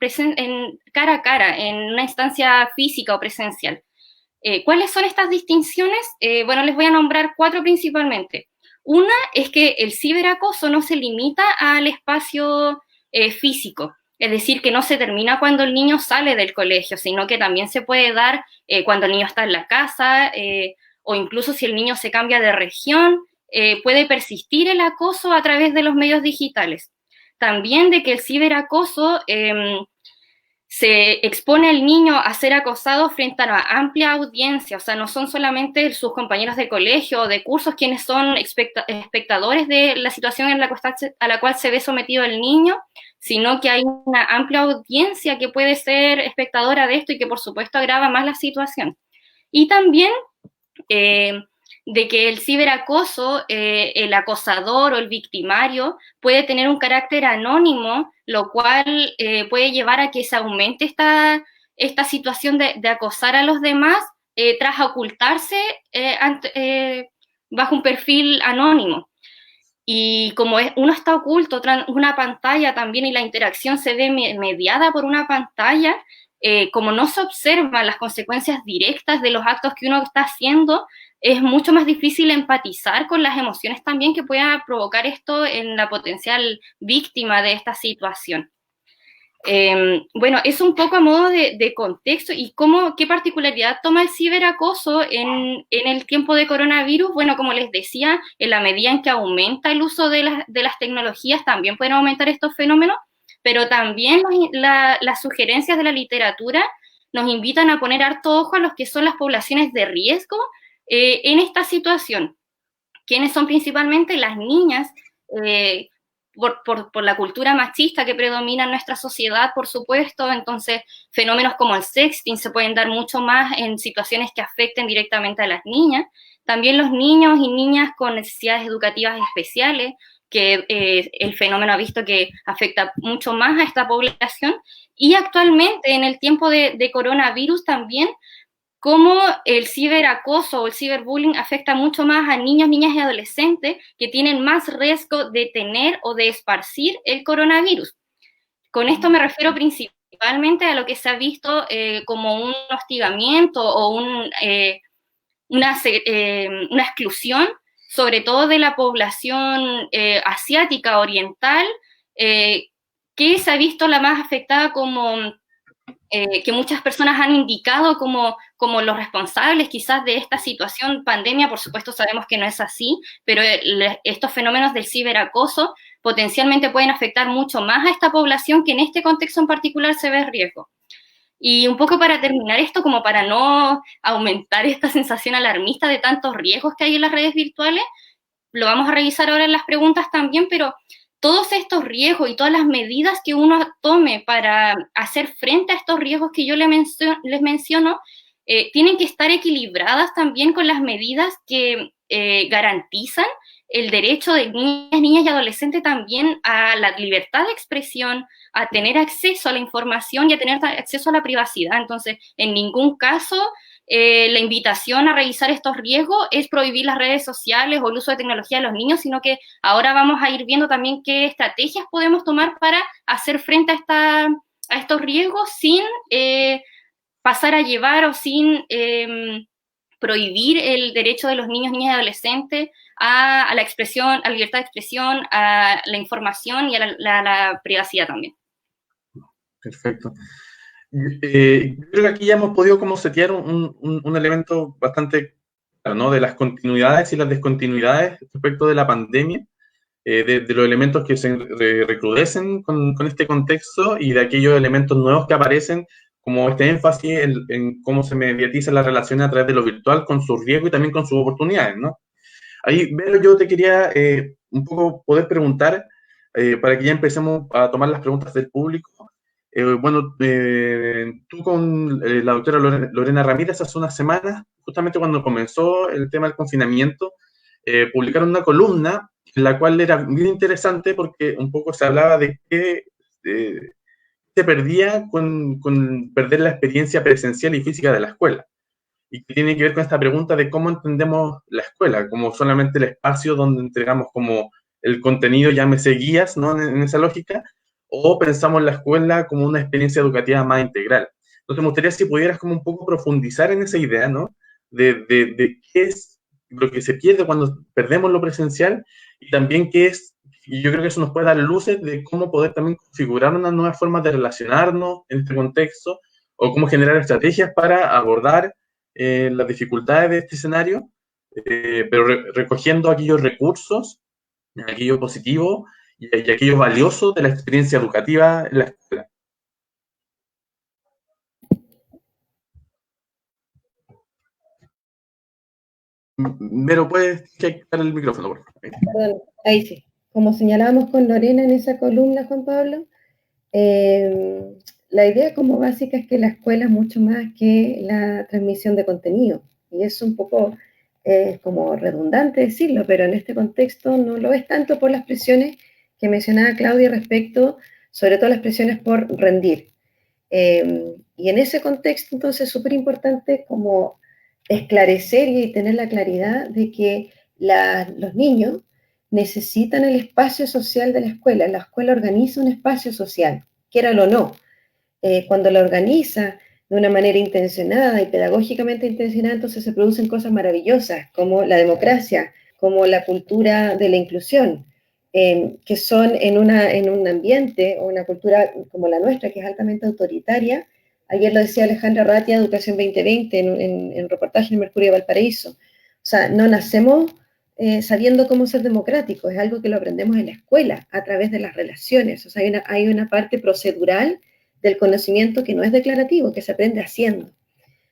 cara a cara, en una instancia física o presencial. ¿Cuáles son estas distinciones? Bueno, les voy a nombrar 4 principalmente. Una es que el ciberacoso no se limita al espacio físico, es decir, que no se termina cuando el niño sale del colegio, sino que también se puede dar cuando el niño está en la casa, o incluso si el niño se cambia de región, puede persistir el acoso a través de los medios digitales. También de que el ciberacoso se expone al niño a ser acosado frente a una amplia audiencia, o sea, no son solamente sus compañeros de colegio o de cursos quienes son espectadores de la situación a la cual se ve sometido el niño, sino que hay una amplia audiencia que puede ser espectadora de esto y que por supuesto agrava más la situación. Y también de que el ciberacoso, el acosador o el victimario puede tener un carácter anónimo, lo cual puede llevar a que se aumente esta situación de acosar a los demás tras ocultarse bajo un perfil anónimo. Y como uno está oculto tras una pantalla también y la interacción se ve mediada por una pantalla, como no se observan las consecuencias directas de los actos que uno está haciendo, es mucho más difícil empatizar con las emociones también que pueda provocar esto en la potencial víctima de esta situación. Bueno, es un poco a modo de contexto y qué particularidad toma el ciberacoso en el tiempo de coronavirus. Bueno, como les decía, en la medida en que aumenta el uso de las tecnologías, también pueden aumentar estos fenómenos, pero también las sugerencias de la literatura nos invitan a poner harto ojo a los que son las poblaciones de riesgo en esta situación, quienes son principalmente las niñas, por la cultura machista que predomina en nuestra sociedad, por supuesto. Entonces fenómenos como el sexting se pueden dar mucho más en situaciones que afecten directamente a las niñas. También los niños y niñas con necesidades educativas especiales, que el fenómeno ha visto que afecta mucho más a esta población, y actualmente en el tiempo de coronavirus también, cómo el ciberacoso o el ciberbullying afecta mucho más a niños, niñas y adolescentes que tienen más riesgo de tener o de esparcir el coronavirus. Con esto me refiero principalmente a lo que se ha visto como un hostigamiento o una exclusión, sobre todo de la población asiática oriental, que se ha visto la más afectada como que muchas personas han indicado como los responsables quizás de esta situación pandemia. Por supuesto sabemos que no es así, pero estos fenómenos del ciberacoso potencialmente pueden afectar mucho más a esta población que en este contexto en particular se ve en riesgo. Y un poco para terminar esto, como para no aumentar esta sensación alarmista de tantos riesgos que hay en las redes virtuales, lo vamos a revisar ahora en las preguntas también, pero todos estos riesgos y todas las medidas que uno tome para hacer frente a estos riesgos que yo les menciono, tienen que estar equilibradas también con las medidas que garantizan el derecho de niñas y adolescentes también a la libertad de expresión, a tener acceso a la información y a tener acceso a la privacidad. Entonces, en ningún caso la invitación a revisar estos riesgos es prohibir las redes sociales o el uso de tecnología de los niños, sino que ahora vamos a ir viendo también qué estrategias podemos tomar para hacer frente a estos riesgos sin pasar a llevar o sin prohibir el derecho de los niños, niñas y adolescentes a la expresión, a la libertad de expresión, a la información y a la privacidad también. Perfecto. Creo que aquí ya hemos podido como setear un elemento bastante claro, ¿no? De las continuidades y las descontinuidades respecto de la pandemia, de los elementos que se recrudecen con este contexto y de aquellos elementos nuevos que aparecen, como este énfasis en cómo se mediatiza la relación a través de lo virtual con sus riesgos y también con sus oportunidades, ¿no? Ahí, Vero, yo te quería un poco poder preguntar, para que ya empecemos a tomar las preguntas del público. Bueno, tú con la doctora Lorena Ramírez hace unas semanas, justamente cuando comenzó el tema del confinamiento, publicaron una columna en la cual era bien interesante porque un poco se hablaba de qué se perdía con perder la experiencia presencial y física de la escuela. Y que tiene que ver con esta pregunta de cómo entendemos la escuela, como solamente el espacio donde entregamos como el contenido, llámese guías, ¿no? En esa lógica, o pensamos la escuela como una experiencia educativa más integral. Entonces me gustaría si pudieras como un poco profundizar en esa idea, ¿no? De qué es lo que se pierde cuando perdemos lo presencial y también qué es, y yo creo que eso nos puede dar luces de cómo poder también configurar unas nuevas formas de relacionarnos en este contexto o cómo generar estrategias para abordar las dificultades de este escenario, pero recogiendo aquellos recursos, aquello positivo y aquello valioso de la experiencia educativa en la escuela. Pero puedes quitar el micrófono, por favor. Perdón, ahí sí. Como señalábamos con Lorena en esa columna, Juan Pablo, la idea como básica es que la escuela es mucho más que la transmisión de contenido. Y es un poco como redundante decirlo, pero en este contexto no lo es tanto por las presiones que mencionaba Claudia respecto, sobre todo las presiones por rendir. Y en ese contexto, entonces, es súper importante como esclarecer y tener la claridad de que los niños necesitan el espacio social de la escuela organiza un espacio social, quiéralo o no. Cuando lo organiza de una manera intencionada y pedagógicamente intencionada, entonces se producen cosas maravillosas, como la democracia, como la cultura de la inclusión, que son en un ambiente o una cultura como la nuestra, que es altamente autoritaria. Ayer lo decía Alejandra Ratia, Educación 2020, en reportaje en Mercurio de Valparaíso. O sea, no nacemos sabiendo cómo ser democráticos, es algo que lo aprendemos en la escuela, a través de las relaciones. O sea, hay una parte procedural del conocimiento que no es declarativo, que se aprende haciendo,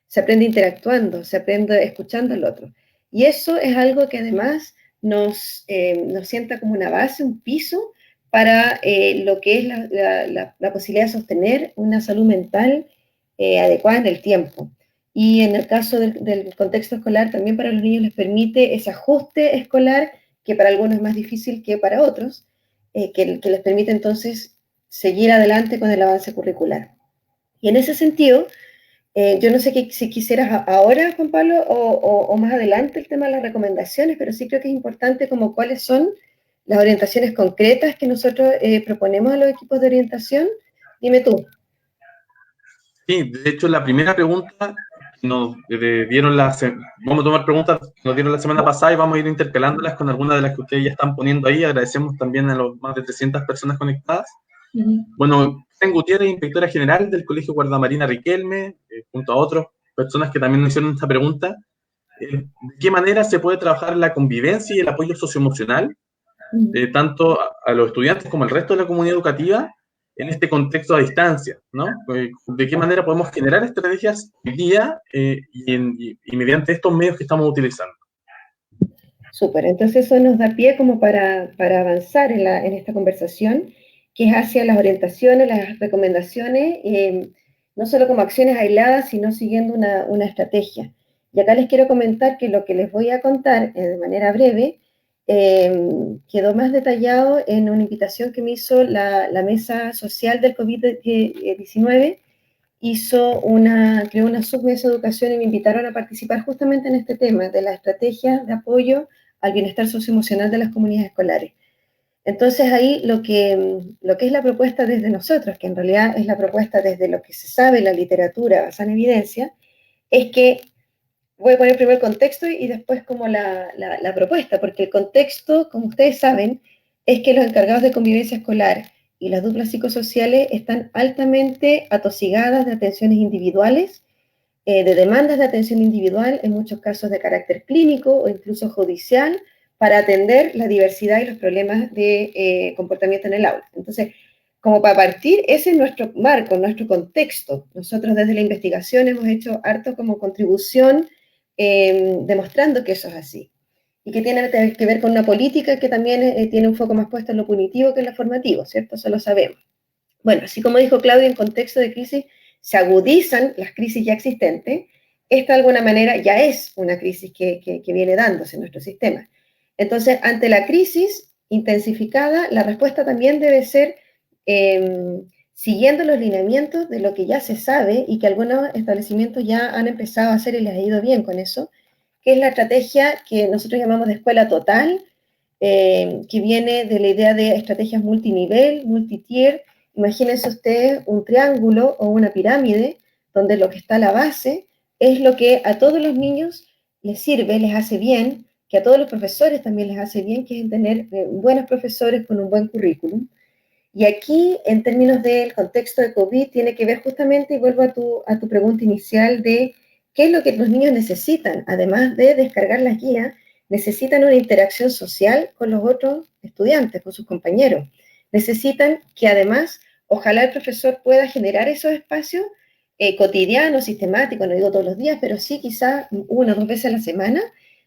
se aprende interactuando, se aprende escuchando al otro. Y eso es algo que además nos sienta como una base, un piso, para lo que es la posibilidad de sostener una salud mental adecuada en el tiempo. Y en el caso del contexto escolar, también para los niños les permite ese ajuste escolar, que para algunos es más difícil que para otros, que les permite entonces seguir adelante con el avance curricular. Y en ese sentido, yo no sé si quisieras ahora, Juan Pablo, o más adelante el tema de las recomendaciones, pero sí creo que es importante como cuáles son las orientaciones concretas que nosotros proponemos a los equipos de orientación. Dime tú. Sí, de hecho, la primera pregunta nos dieron vamos a tomar preguntas que nos dieron la semana pasada y vamos a ir intercalándolas con algunas de las que ustedes ya están poniendo ahí. Agradecemos también a los más de 300 personas conectadas. Bueno, Cristian Gutiérrez, inspectora general del Colegio Guardamarina Riquelme, junto a otras personas que también nos hicieron esta pregunta, ¿de qué manera se puede trabajar la convivencia y el apoyo socioemocional, tanto a los estudiantes como al resto de la comunidad educativa, en este contexto a distancia, ¿no? ¿De qué manera podemos generar estrategias hoy día y mediante estos medios que estamos utilizando? Súper, entonces eso nos da pie como para avanzar en esta conversación, que es hacia las orientaciones, las recomendaciones, no solo como acciones aisladas, sino siguiendo una estrategia. Y acá les quiero comentar que lo que les voy a contar de manera breve quedó más detallado en una invitación que me hizo la Mesa Social del COVID-19, creó una submesa de educación y me invitaron a participar justamente en este tema de la estrategia de apoyo al bienestar socioemocional de las comunidades escolares. Entonces ahí lo que es la propuesta desde nosotros, que en realidad es la propuesta desde lo que se sabe en la literatura basada en evidencia, es que voy a poner primero el contexto y después como la propuesta, porque el contexto, como ustedes saben, es que los encargados de convivencia escolar y las duplas psicosociales están altamente atosigadas de atenciones individuales, de demandas de atención individual, en muchos casos de carácter clínico o incluso judicial, para atender la diversidad y los problemas de comportamiento en el aula. Entonces, como para partir, ese es nuestro marco, nuestro contexto. Nosotros desde la investigación hemos hecho harto como contribución demostrando que eso es así. Y que tiene que ver con una política que también tiene un foco más puesto en lo punitivo que en lo formativo, ¿cierto? Eso lo sabemos. Bueno, así como dijo Claudia, en contexto de crisis se agudizan las crisis ya existentes. Esta de alguna manera ya es una crisis que viene dándose en nuestro sistema. Entonces, ante la crisis intensificada, la respuesta también debe ser siguiendo los lineamientos de lo que ya se sabe y que algunos establecimientos ya han empezado a hacer y les ha ido bien con eso, que es la estrategia que nosotros llamamos de escuela total, que viene de la idea de estrategias multinivel, multitier. Imagínense ustedes un triángulo o una pirámide donde lo que está a la base es lo que a todos los niños les sirve, les hace bien, que a todos los profesores también les hace bien, que es tener buenos profesores con un buen currículum. Y aquí, en términos del contexto de COVID, tiene que ver justamente, y vuelvo a tu pregunta inicial, de qué es lo que los niños necesitan. Además de descargar las guías, necesitan una interacción social con los otros estudiantes, con sus compañeros. Necesitan que además, ojalá el profesor pueda generar esos espacios cotidianos, sistemáticos, no digo todos los días, pero sí quizás 1 o 2 veces a la semana,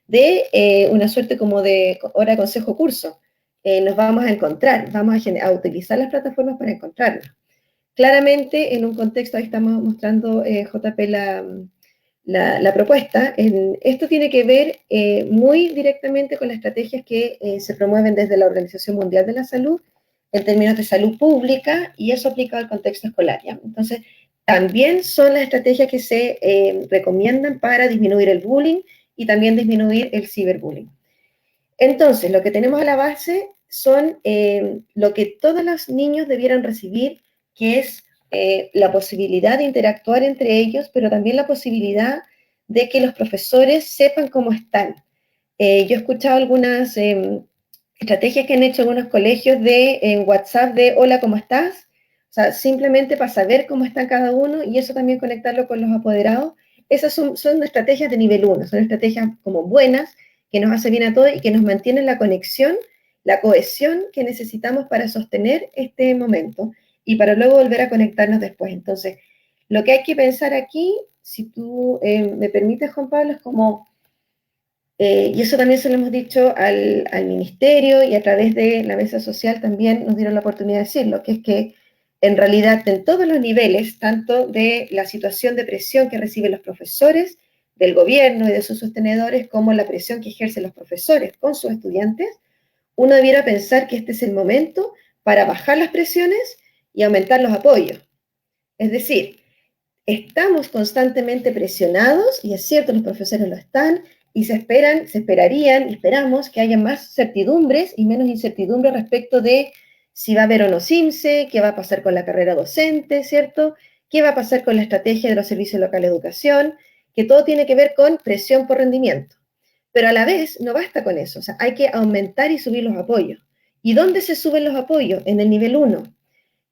de una suerte como de hora de consejo curso. Nos vamos a encontrar, vamos a utilizar las plataformas para encontrarnos. Claramente, en un contexto, ahí estamos mostrando, JP, la propuesta, esto tiene que ver muy directamente con las estrategias que se promueven desde la Organización Mundial de la Salud en términos de salud pública, y eso aplicado al contexto escolar, ¿ya? Entonces, también son las estrategias que se recomiendan para disminuir el bullying y también disminuir el ciberbullying. Entonces, lo que tenemos a la base son lo que todos los niños debieran recibir, que es la posibilidad de interactuar entre ellos, pero también la posibilidad de que los profesores sepan cómo están. Yo he escuchado algunas estrategias que han hecho algunos colegios en WhatsApp de hola, ¿cómo estás? O sea, simplemente para saber cómo están cada uno y eso también conectarlo con los apoderados. Esas son estrategias de nivel 1, son estrategias como buenas, que nos hace bien a todos y que nos mantienen la conexión, la cohesión que necesitamos para sostener este momento y para luego volver a conectarnos después. Entonces, lo que hay que pensar aquí, si tú me permites, Juan Pablo, es como, y eso también se lo hemos dicho al ministerio y a través de la mesa social también nos dieron la oportunidad de decirlo, que es que en realidad en todos los niveles, tanto de la situación de presión que reciben los profesores, del gobierno y de sus sostenedores, como la presión que ejercen los profesores con sus estudiantes, uno debiera pensar que este es el momento para bajar las presiones y aumentar los apoyos. Es decir, estamos constantemente presionados, y es cierto, los profesores lo están, y esperarían, y esperamos que haya más certidumbres y menos incertidumbre respecto de si va a haber o no CIMSE, qué va a pasar con la carrera docente, ¿cierto? ¿Qué va a pasar con la estrategia de los servicios locales de educación? Que todo tiene que ver con presión por rendimiento. Pero a la vez no basta con eso, o sea, hay que aumentar y subir los apoyos. ¿Y dónde se suben los apoyos? En el nivel 1.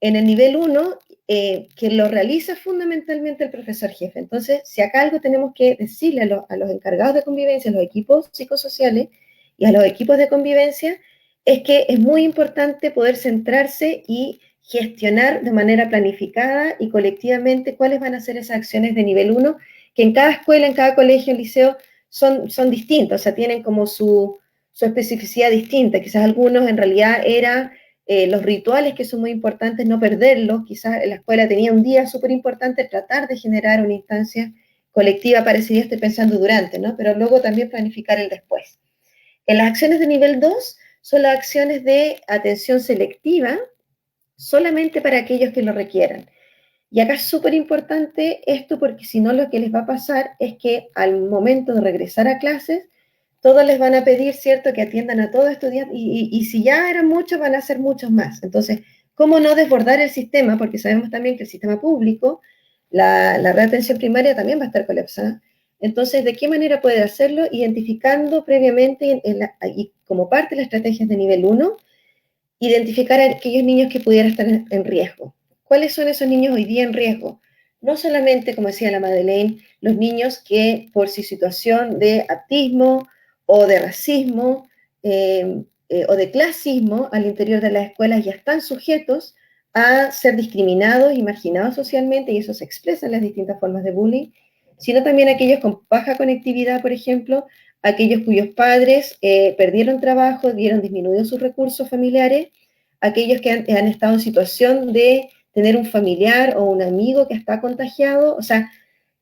En el nivel 1 que lo realiza fundamentalmente el profesor jefe. Entonces, si acá algo tenemos que decirle a los encargados de convivencia, a los equipos psicosociales y a los equipos de convivencia, es que es muy importante poder centrarse y gestionar de manera planificada y colectivamente cuáles van a ser esas acciones de nivel 1, que en cada escuela, en cada colegio, en liceo, son distintas, o sea, tienen como su especificidad distinta. Quizás algunos en realidad era los rituales, que son muy importantes, no perderlos. Quizás la escuela tenía un día súper importante, tratar de generar una instancia colectiva para ese día, estoy pensando durante, ¿no? Pero luego también planificar el después. En las acciones de nivel 2 son las acciones de atención selectiva, solamente para aquellos que lo requieran. Y acá es súper importante esto, porque si no, lo que les va a pasar es que al momento de regresar a clases, todos les van a pedir, ¿cierto?, que atiendan a todos estudiantes, y si ya eran muchos, van a ser muchos más. Entonces, ¿cómo no desbordar el sistema? Porque sabemos también que el sistema público, la red de atención primaria también va a estar colapsada. Entonces, ¿de qué manera puede hacerlo? Identificando previamente, y como parte de las estrategias de nivel 1, identificar a aquellos niños que pudieran estar en riesgo. ¿Cuáles son esos niños hoy día en riesgo? No solamente, como decía la Madeleine, los niños que por su situación de autismo o de racismo o de clasismo al interior de las escuelas ya están sujetos a ser discriminados y marginados socialmente, y eso se expresa en las distintas formas de bullying, sino también aquellos con baja conectividad, por ejemplo, aquellos cuyos padres perdieron trabajo, vieron disminuidos sus recursos familiares, aquellos que han estado en situación de tener un familiar o un amigo que está contagiado. O sea,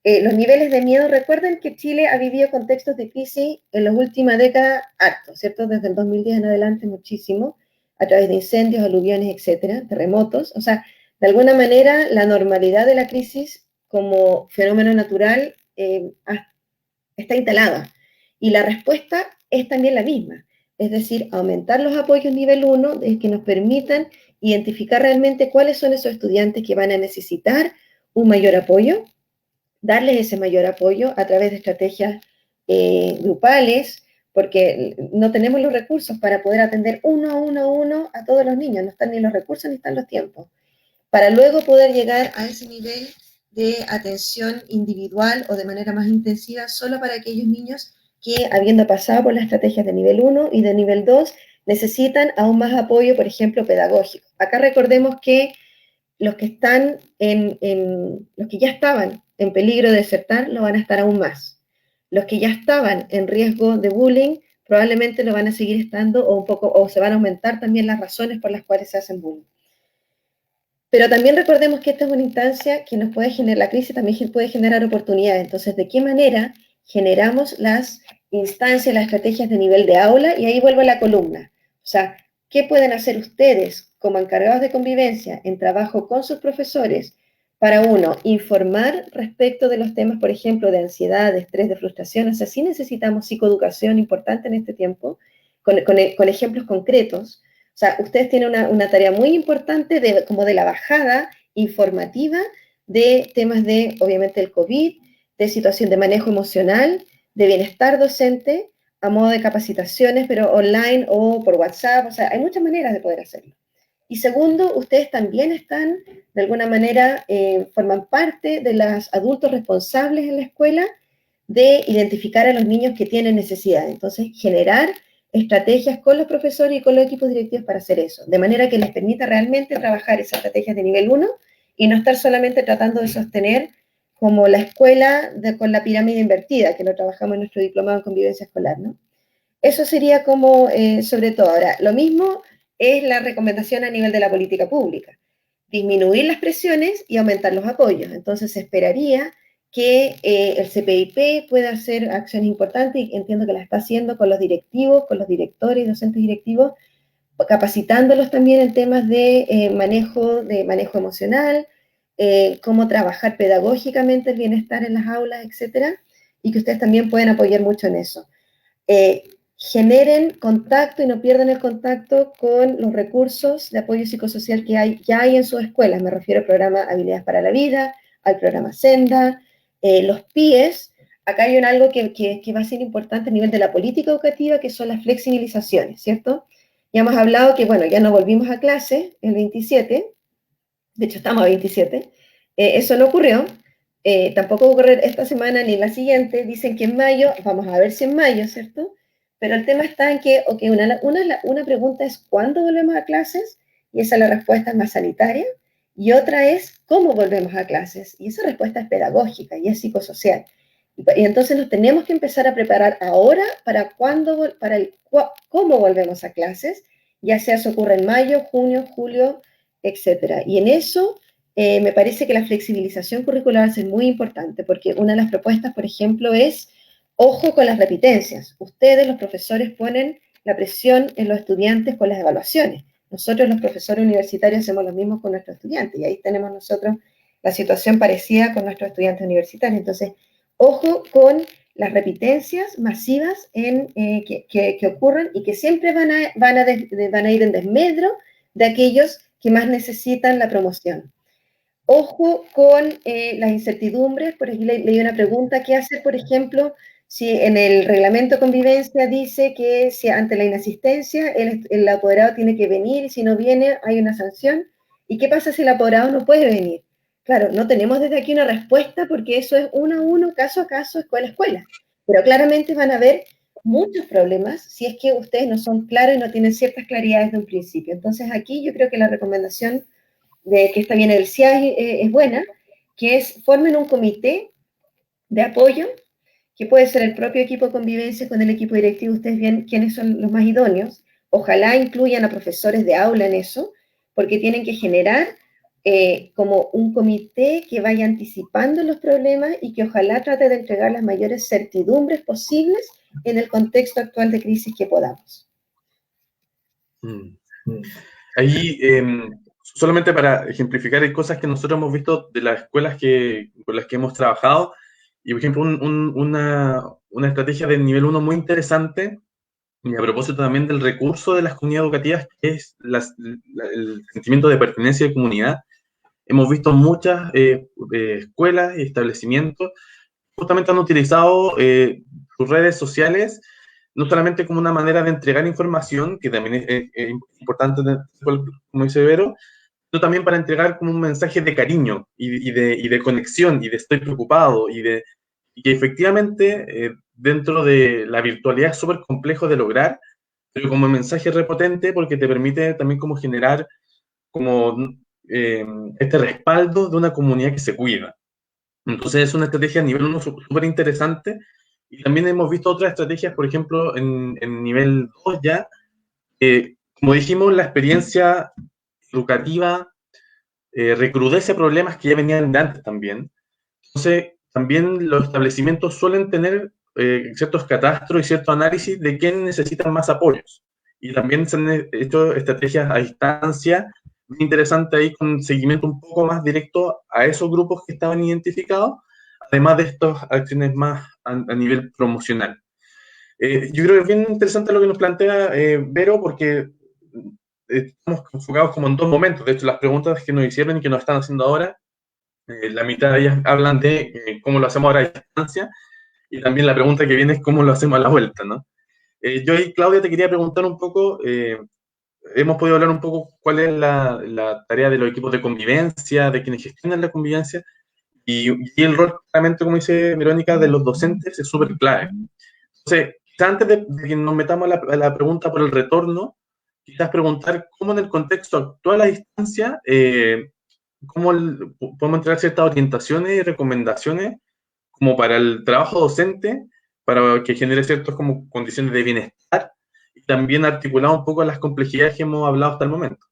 los niveles de miedo, recuerden que Chile ha vivido contextos de crisis en las últimas décadas harto, ¿cierto? Desde el 2010 en adelante muchísimo, a través de incendios, aluviones, etcétera, terremotos. O sea, de alguna manera la normalidad de la crisis como fenómeno natural está instalada. Y la respuesta es también la misma, es decir, aumentar los apoyos nivel 1 que nos permitan identificar realmente cuáles son esos estudiantes que van a necesitar un mayor apoyo, darles ese mayor apoyo a través de estrategias grupales, porque no tenemos los recursos para poder atender uno a todos los niños, no están ni los recursos ni están los tiempos, para luego poder llegar a ese nivel de atención individual o de manera más intensiva solo para aquellos niños que, habiendo pasado por las estrategias de nivel 1 y de nivel 2, necesitan aún más apoyo, por ejemplo, pedagógico. Acá recordemos que los que están los que ya estaban en peligro de desertar lo van a estar aún más. Los que ya estaban en riesgo de bullying probablemente lo van a seguir estando, o se van a aumentar también las razones por las cuales se hacen bullying. Pero también recordemos que esta es una instancia que nos puede generar, la crisis también puede generar oportunidades. Entonces, ¿de qué manera generamos las instancias, las estrategias de nivel de aula? Y ahí vuelvo a la columna. O sea, ¿qué pueden hacer ustedes como encargados de convivencia en trabajo con sus profesores para, uno, informar respecto de los temas, por ejemplo, de ansiedad, de estrés, de frustración? O sea, sí necesitamos psicoeducación importante en este tiempo, con ejemplos concretos. O sea, ustedes tienen una tarea muy importante como de la bajada informativa de temas de, obviamente, el COVID, de situación de manejo emocional, de bienestar docente, a modo de capacitaciones, pero online o por WhatsApp. O sea, hay muchas maneras de poder hacerlo. Y segundo, ustedes también están, de alguna manera, forman parte de los adultos responsables en la escuela de identificar a los niños que tienen necesidad. Entonces, generar estrategias con los profesores y con los equipos directivos para hacer eso, de manera que les permita realmente trabajar esas estrategias de nivel 1 y no estar solamente tratando de sostener como la escuela con la pirámide invertida, que lo trabajamos en nuestro diplomado en convivencia escolar, ¿no? Eso sería como, sobre todo. Ahora, lo mismo es la recomendación a nivel de la política pública, disminuir las presiones y aumentar los apoyos. Entonces, se esperaría que el CPIP pueda hacer acciones importantes, y entiendo que las está haciendo con los directivos, con los directores y docentes directivos, capacitándolos también en temas de manejo emocional, cómo trabajar pedagógicamente el bienestar en las aulas, etcétera, y que ustedes también pueden apoyar mucho en eso. Generen contacto y no pierdan el contacto con los recursos de apoyo psicosocial que ya hay en sus escuelas. Me refiero al programa Habilidades para la Vida, al programa Senda, los PIEs. Acá hay algo que va a ser importante a nivel de la política educativa, que son las flexibilizaciones, ¿cierto? Ya hemos hablado que, bueno, ya no volvimos a clase el 27 de hecho estamos a 27, eso no ocurrió, tampoco va a ocurrir esta semana ni la siguiente, dicen que en mayo, vamos a ver si en mayo, ¿cierto? Pero el tema está en que, okay, una pregunta es ¿cuándo volvemos a clases? Y esa es la respuesta más sanitaria, y otra es ¿cómo volvemos a clases? Y esa respuesta es pedagógica y es psicosocial. Y entonces nos tenemos que empezar a preparar ahora para cómo volvemos a clases, ya sea se ocurre en mayo, junio, julio, etcétera. Y en eso me parece que la flexibilización curricular es muy importante, porque una de las propuestas, por ejemplo, es ojo con las repitencias. Ustedes, los profesores, ponen la presión en los estudiantes con las evaluaciones. Nosotros, los profesores universitarios, hacemos lo mismo con nuestros estudiantes, y ahí tenemos nosotros la situación parecida con nuestros estudiantes universitarios. Entonces, ojo con las repitencias masivas que ocurren y que siempre van a ir en desmedro de aquellos que más necesitan la promoción. Ojo con las incertidumbres, por ejemplo, leí una pregunta, ¿qué hacer, por ejemplo, si en el reglamento de convivencia dice que si ante la inasistencia el apoderado tiene que venir y si no viene hay una sanción? ¿Y qué pasa si el apoderado no puede venir? Claro, no tenemos desde aquí una respuesta porque eso es uno a uno, caso a caso, escuela a escuela. Pero claramente van a haber muchos problemas si es que ustedes no son claros y no tienen ciertas claridades de un principio. Entonces aquí yo creo que la recomendación de que está bien el CIA es buena, que es formen un comité de apoyo, que puede ser el propio equipo de convivencia con el equipo directivo, ustedes ven quiénes son los más idóneos, ojalá incluyan a profesores de aula en eso, porque tienen que generar como un comité que vaya anticipando los problemas y que ojalá trate de entregar las mayores certidumbres posibles en el contexto actual de crisis que podamos. Ahí, solamente para ejemplificar, hay cosas que nosotros hemos visto de las escuelas con las que hemos trabajado, y por ejemplo, una estrategia de nivel 1 muy interesante, y a propósito también del recurso de las comunidades educativas, que es el sentimiento de pertenencia y de comunidad. Hemos visto muchas escuelas y establecimientos justamente han utilizado sus redes sociales no solamente como una manera de entregar información, que también es importante, como dice Vero, sino también para entregar como un mensaje de cariño y de conexión y de estoy preocupado y que efectivamente dentro de la virtualidad es súper complejo de lograr, pero como mensaje repotente porque te permite también como generar como este respaldo de una comunidad que se cuida. Entonces es una estrategia a nivel 1 súper interesante, y también hemos visto otras estrategias, por ejemplo, en nivel 2 ya, como dijimos, la experiencia educativa recrudece problemas que ya venían de antes también. Entonces, también los establecimientos suelen tener ciertos catastros y cierto análisis de quién necesitan más apoyos. Y también se han hecho estrategias a distancia, muy interesante ahí, con seguimiento un poco más directo a esos grupos que estaban identificados, además de estas acciones más a nivel promocional. Yo creo que es bien interesante lo que nos plantea Vero, porque estamos enfocados como en dos momentos. De hecho, las preguntas que nos hicieron y que nos están haciendo ahora, la mitad de ellas hablan de cómo lo hacemos ahora a distancia, y también la pregunta que viene es cómo lo hacemos a la vuelta, ¿no? Yo y Claudia te quería preguntar un poco, hemos podido hablar un poco cuál es la tarea de los equipos de convivencia, de quienes gestionan la convivencia, y el rol, claramente, como dice Verónica, de los docentes es súper clave. Entonces, antes de que nos metamos a la pregunta por el retorno, quizás preguntar cómo en el contexto actual a distancia, cómo podemos entregar ciertas orientaciones y recomendaciones como para el trabajo docente, para que genere ciertas como condiciones de bienestar, y también articular un poco las complejidades que hemos hablado hasta el momento.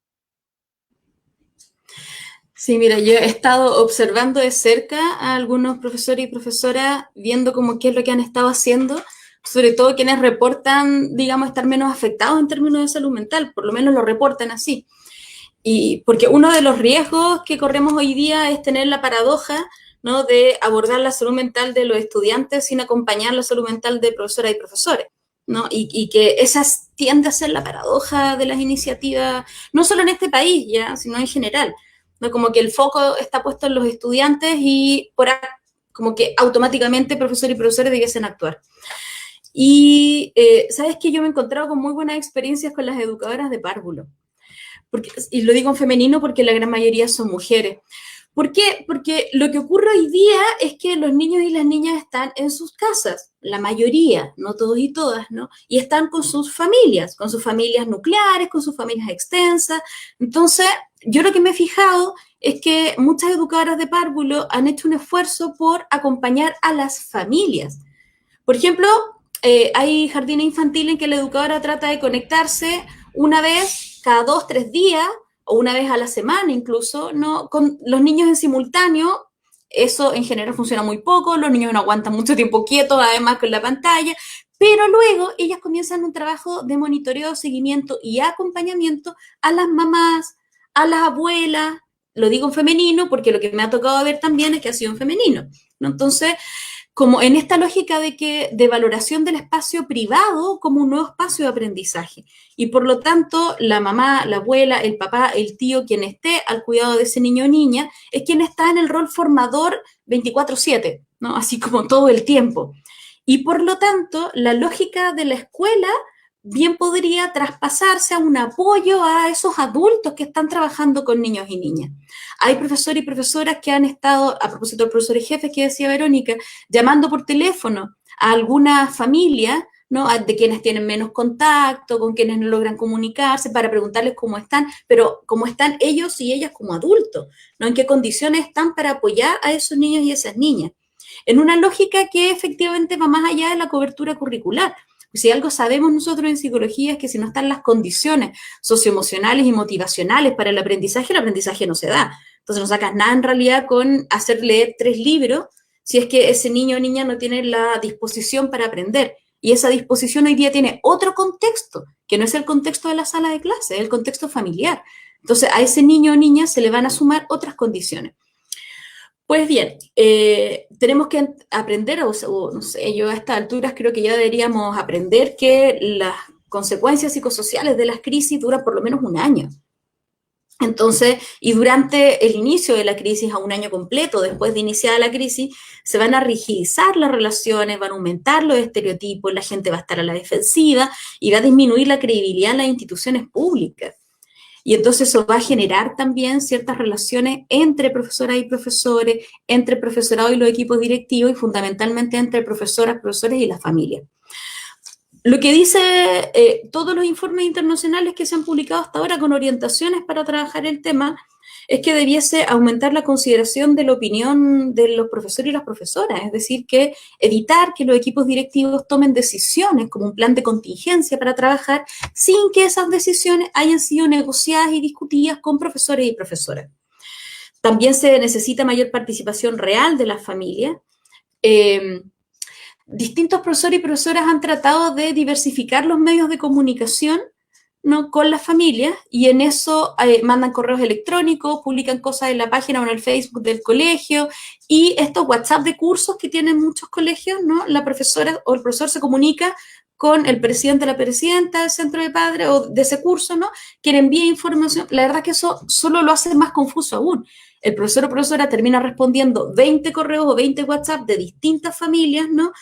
Sí, mira, yo he estado observando de cerca a algunos profesores y profesoras, viendo como qué es lo que han estado haciendo, sobre todo quienes reportan, digamos, estar menos afectados en términos de salud mental, por lo menos lo reportan así. Y porque uno de los riesgos que corremos hoy día es tener la paradoja, ¿no?, de abordar la salud mental de los estudiantes sin acompañar la salud mental de profesoras y profesores, ¿no? Y que esa tiende a ser la paradoja de las iniciativas, no solo en este país, ya, sino en general, ¿no? Como que el foco está puesto en los estudiantes y como que automáticamente profesores y profesores debiesen actuar. Y, ¿sabes qué? Yo me he encontrado con muy buenas experiencias con las educadoras de párvulo, y lo digo en femenino porque la gran mayoría son mujeres. ¿Por qué? Porque lo que ocurre hoy día es que los niños y las niñas están en sus casas, la mayoría, no todos y todas, ¿no? Y están con sus familias nucleares, con sus familias extensas. Entonces, yo lo que me he fijado es que muchas educadoras de párvulo han hecho un esfuerzo por acompañar a las familias. Por ejemplo, hay jardines infantiles en que la educadora trata de conectarse una vez cada 2, 3 días, o una vez a la semana incluso, ¿no? Con los niños en simultáneo. Eso en general funciona muy poco, los niños no aguantan mucho tiempo quietos, además con la pantalla, pero luego ellas comienzan un trabajo de monitoreo, seguimiento y acompañamiento a las mamás, a las abuelas. Lo digo en femenino porque lo que me ha tocado ver también es que ha sido en femenino, ¿no? Entonces, como en esta lógica de valoración del espacio privado como un nuevo espacio de aprendizaje. Y por lo tanto, la mamá, la abuela, el papá, el tío, quien esté al cuidado de ese niño o niña, es quien está en el rol formador 24/7, ¿no? Así como todo el tiempo. Y por lo tanto, la lógica de la escuela bien podría traspasarse a un apoyo a esos adultos que están trabajando con niños y niñas. Hay profesores y profesoras que han estado, a propósito de profesores jefes que decía Verónica, llamando por teléfono a algunas familias, ¿no? De quienes tienen menos contacto, con quienes no logran comunicarse, para preguntarles cómo están, pero cómo están ellos y ellas como adultos, ¿no? En qué condiciones están para apoyar a esos niños y esas niñas. En una lógica que efectivamente va más allá de la cobertura curricular. Si algo sabemos nosotros en psicología es que si no están las condiciones socioemocionales y motivacionales para el aprendizaje no se da. Entonces no sacas nada en realidad con hacer leer 3 libros si es que ese niño o niña no tiene la disposición para aprender. Y esa disposición hoy día tiene otro contexto, que no es el contexto de la sala de clase, es el contexto familiar. Entonces a ese niño o niña se le van a sumar otras condiciones. Pues bien, tenemos que aprender, o no sé, yo a estas alturas creo que ya deberíamos aprender que las consecuencias psicosociales de las crisis duran por lo menos un año. Entonces, y durante el inicio de la crisis, a un año completo después de iniciada la crisis, se van a rigidizar las relaciones, van a aumentar los estereotipos, la gente va a estar a la defensiva y va a disminuir la credibilidad en las instituciones públicas. Y entonces eso va a generar también ciertas relaciones entre profesoras y profesores, entre el profesorado y los equipos directivos y fundamentalmente entre profesoras, profesores y las familias. Lo que dice todos los informes internacionales que se han publicado hasta ahora con orientaciones para trabajar el tema es que debiese aumentar la consideración de la opinión de los profesores y las profesoras, es decir, que evitar que los equipos directivos tomen decisiones como un plan de contingencia para trabajar sin que esas decisiones hayan sido negociadas y discutidas con profesores y profesoras. También se necesita mayor participación real de las familias. Distintos profesores y profesoras han tratado de diversificar los medios de comunicación, ¿no? Con las familias, y en eso mandan correos electrónicos, publican cosas en la página o en el Facebook del colegio, y estos WhatsApp de cursos que tienen muchos colegios, ¿no? La profesora o el profesor se comunica con el presidente o la presidenta del centro de padres o de ese curso, ¿no? Que le envía información. La verdad que eso solo lo hace más confuso aún. El profesor o profesora termina respondiendo 20 correos o 20 WhatsApp de distintas familias, ¿no?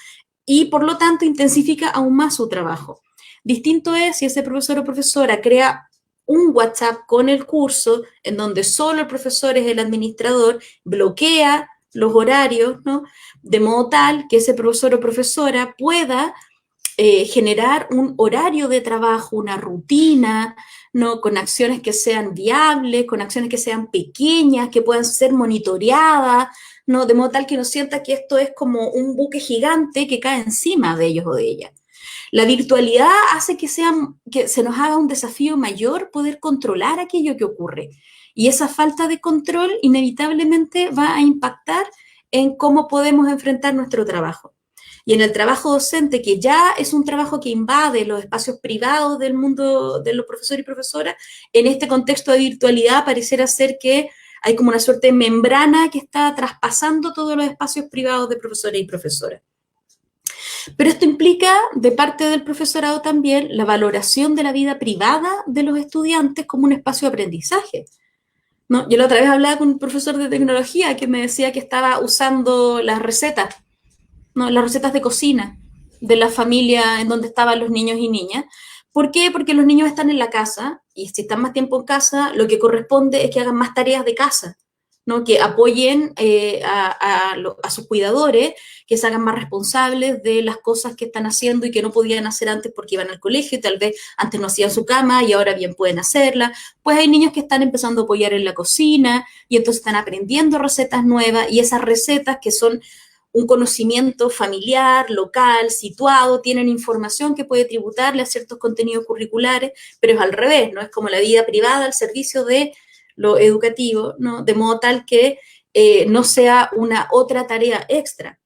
Y por lo tanto intensifica aún más su trabajo. Distinto es si ese profesor o profesora crea un WhatsApp con el curso en donde solo el profesor es el administrador, bloquea los horarios, ¿no? De modo tal que ese profesor o profesora pueda generar un horario de trabajo, una rutina, ¿no? Con acciones que sean viables, con acciones que sean pequeñas, que puedan ser monitoreadas, ¿no? De modo tal que no sienta que esto es como un buque gigante que cae encima de ellos o de ellas. La virtualidad hace que se nos haga un desafío mayor poder controlar aquello que ocurre. Y esa falta de control inevitablemente va a impactar en cómo podemos enfrentar nuestro trabajo. Y en el trabajo docente, que ya es un trabajo que invade los espacios privados del mundo de los profesores y profesoras, en este contexto de virtualidad pareciera ser que hay como una suerte de membrana que está traspasando todos los espacios privados de profesores y profesoras. Pero esto implica, de parte del profesorado también, la valoración de la vida privada de los estudiantes como un espacio de aprendizaje, ¿no? Yo la otra vez hablaba con un profesor de tecnología que me decía que estaba usando las recetas, ¿no? Las recetas de cocina de la familia en donde estaban los niños y niñas, ¿Por qué? Porque los niños están en la casa y si están más tiempo en casa, lo que corresponde es que hagan más tareas de casa, ¿no? Que apoyen a sus cuidadores, que se hagan más responsables de las cosas que están haciendo y que no podían hacer antes porque iban al colegio, y tal vez antes no hacían su cama y ahora bien pueden hacerla. Pues hay niños que están empezando a apoyar en la cocina y entonces están aprendiendo recetas nuevas y esas recetas que son un conocimiento familiar, local, situado, tienen información que puede tributarle a ciertos contenidos curriculares, pero es al revés, ¿no? Es como la vida privada al servicio de lo educativo, ¿no? De modo tal que no sea una otra tarea extra.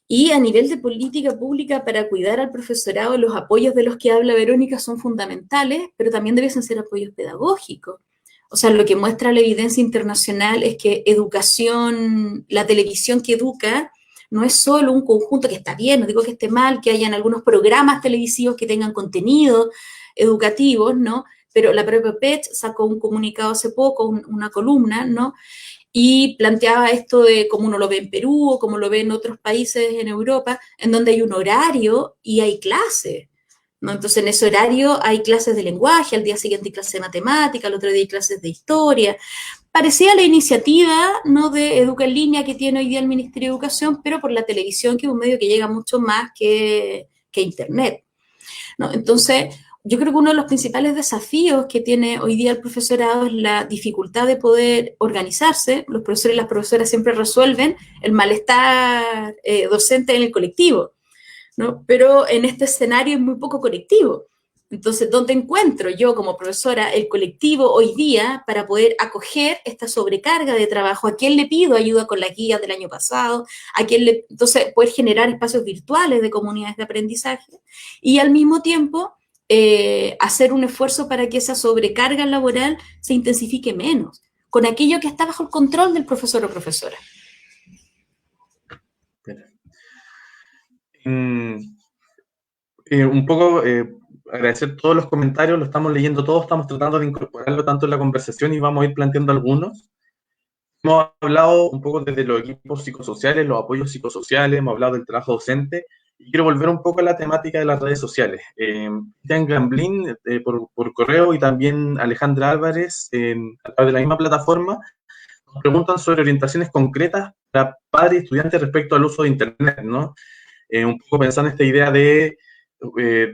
Y a nivel de política pública para cuidar al profesorado, los apoyos de los que habla Verónica son fundamentales, pero también debiesen ser apoyos pedagógicos. O sea, lo que muestra la evidencia internacional es que educación, la televisión que educa, no es solo un conjunto que está bien, no digo que esté mal, que hayan algunos programas televisivos que tengan contenido educativos, ¿no? Pero la propia PET sacó un comunicado hace poco, una columna, ¿no? Y planteaba esto de cómo uno lo ve en Perú o cómo lo ve en otros países en Europa, en donde hay un horario y hay clases, ¿no? Entonces, en ese horario hay clases de lenguaje, al día siguiente hay clases de matemática, al otro día hay clases de historia. Parecía la iniciativa, ¿no?, de Educa en Línea que tiene hoy día el Ministerio de Educación, pero por la televisión, que es un medio que llega mucho más que Internet, ¿no? Entonces, yo creo que uno de los principales desafíos que tiene hoy día el profesorado es la dificultad de poder organizarse. Los profesores y las profesoras siempre resuelven el malestar docente en el colectivo, ¿no? Pero en este escenario es muy poco colectivo. Entonces, ¿dónde encuentro yo como profesora el colectivo hoy día para poder acoger esta sobrecarga de trabajo? ¿A quién le pido ayuda con la guía del año pasado? Entonces, poder generar espacios virtuales de comunidades de aprendizaje y al mismo tiempo hacer un esfuerzo para que esa sobrecarga laboral se intensifique menos, con aquello que está bajo el control del profesor o profesora. Un poco agradecer todos los comentarios, lo estamos leyendo todos, estamos tratando de incorporarlo tanto en la conversación y vamos a ir planteando algunos. Hemos hablado un poco desde los equipos psicosociales, los apoyos psicosociales, hemos hablado del trabajo docente y quiero volver un poco a la temática de las redes sociales. Cristian Gamblin por correo y también Alejandra Álvarez a través de la misma plataforma nos preguntan sobre orientaciones concretas para padres y estudiantes respecto al uso de Internet, ¿no? Un poco pensando en esta idea de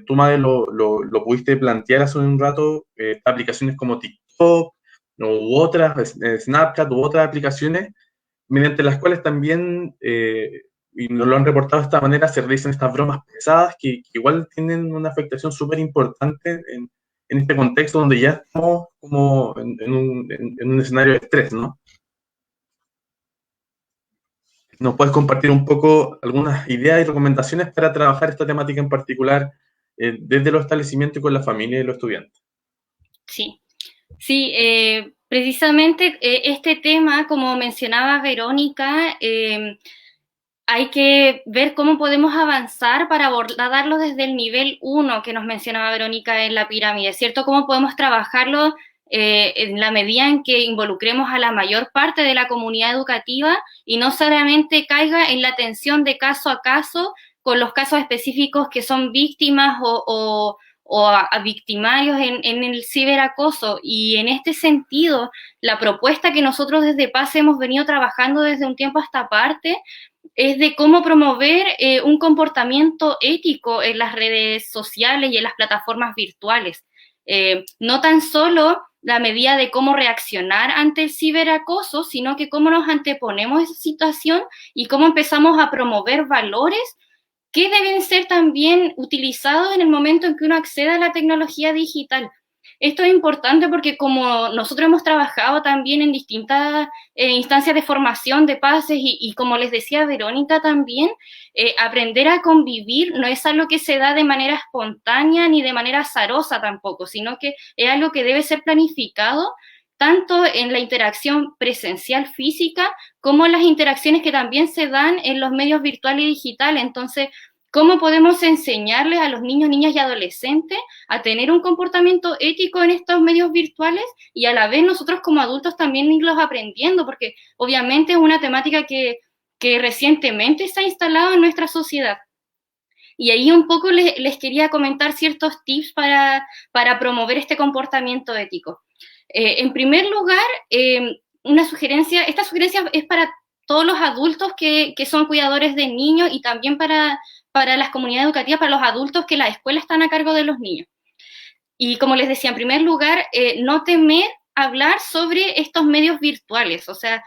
tú, Madre, lo pudiste plantear hace un rato, aplicaciones como TikTok u otras, Snapchat u otras aplicaciones, mediante las cuales también, y nos lo han reportado de esta manera, se realizan estas bromas pesadas que igual tienen una afectación súper importante en este contexto donde ya estamos como en un escenario de estrés, ¿no? ¿Nos puedes compartir un poco algunas ideas y recomendaciones para trabajar esta temática en particular desde los establecimientos y con la familia y los estudiantes? Sí, precisamente este tema, como mencionaba Verónica, hay que ver cómo podemos avanzar para abordarlo desde el nivel 1 que nos mencionaba Verónica en la pirámide, ¿cierto? Cómo podemos trabajarlo en la medida en que involucremos a la mayor parte de la comunidad educativa y no solamente caiga en la atención de caso a caso con los casos específicos que son víctimas o a victimarios en el ciberacoso. Y en este sentido, la propuesta que nosotros desde PAS hemos venido trabajando desde un tiempo a esta parte es de cómo promover un comportamiento ético en las redes sociales y en las plataformas virtuales. No tan solo la medida de cómo reaccionar ante el ciberacoso, sino que cómo nos anteponemos a esa situación y cómo empezamos a promover valores que deben ser también utilizados en el momento en que uno accede a la tecnología digital. Esto es importante porque como nosotros hemos trabajado también en distintas instancias de formación de pases y como les decía Verónica también, aprender a convivir no es algo que se da de manera espontánea ni de manera azarosa tampoco, sino que es algo que debe ser planificado tanto en la interacción presencial física como en las interacciones que también se dan en los medios virtuales y digitales. Entonces, ¿cómo podemos enseñarles a los niños, niñas y adolescentes a tener un comportamiento ético en estos medios virtuales y a la vez nosotros como adultos también irlos aprendiendo? Porque obviamente es una temática que recientemente se ha instalado en nuestra sociedad. Y ahí un poco les quería comentar ciertos tips para promover este comportamiento ético. En primer lugar, esta sugerencia es para todos los adultos que son cuidadores de niños y también para las comunidades educativas, para los adultos que las escuelas están a cargo de los niños. Y como les decía, en primer lugar, no temer hablar sobre estos medios virtuales, o sea,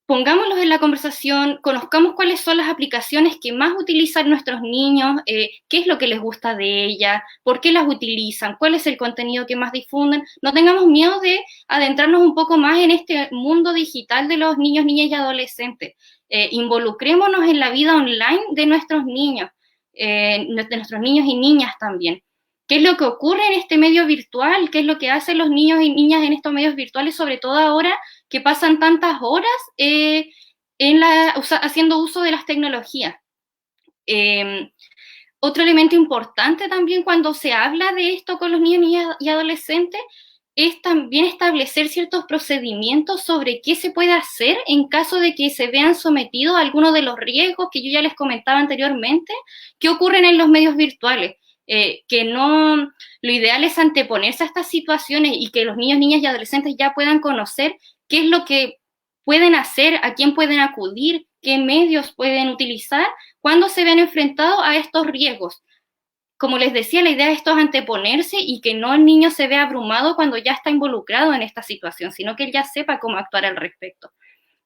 pongámoslos en la conversación, conozcamos cuáles son las aplicaciones que más utilizan nuestros niños, qué es lo que les gusta de ellas, por qué las utilizan, cuál es el contenido que más difunden. No tengamos miedo de adentrarnos un poco más en este mundo digital de los niños, niñas y adolescentes. Involucrémonos en la vida online de nuestros niños y niñas también. ¿Qué es lo que ocurre en este medio virtual? ¿Qué es lo que hacen los niños y niñas en estos medios virtuales, sobre todo ahora que pasan tantas horas haciendo uso de las tecnologías? Otro elemento importante también cuando se habla de esto con los niños, niñas y adolescentes es también establecer ciertos procedimientos sobre qué se puede hacer en caso de que se vean sometidos a alguno de los riesgos que yo ya les comentaba anteriormente, que ocurren en los medios virtuales. Que no, lo ideal es anteponerse a estas situaciones y que los niños, niñas y adolescentes ya puedan conocer qué es lo que pueden hacer, a quién pueden acudir, qué medios pueden utilizar cuando se ven enfrentados a estos riesgos. Como les decía, la idea de esto es anteponerse y que no el niño se vea abrumado cuando ya está involucrado en esta situación, sino que él ya sepa cómo actuar al respecto.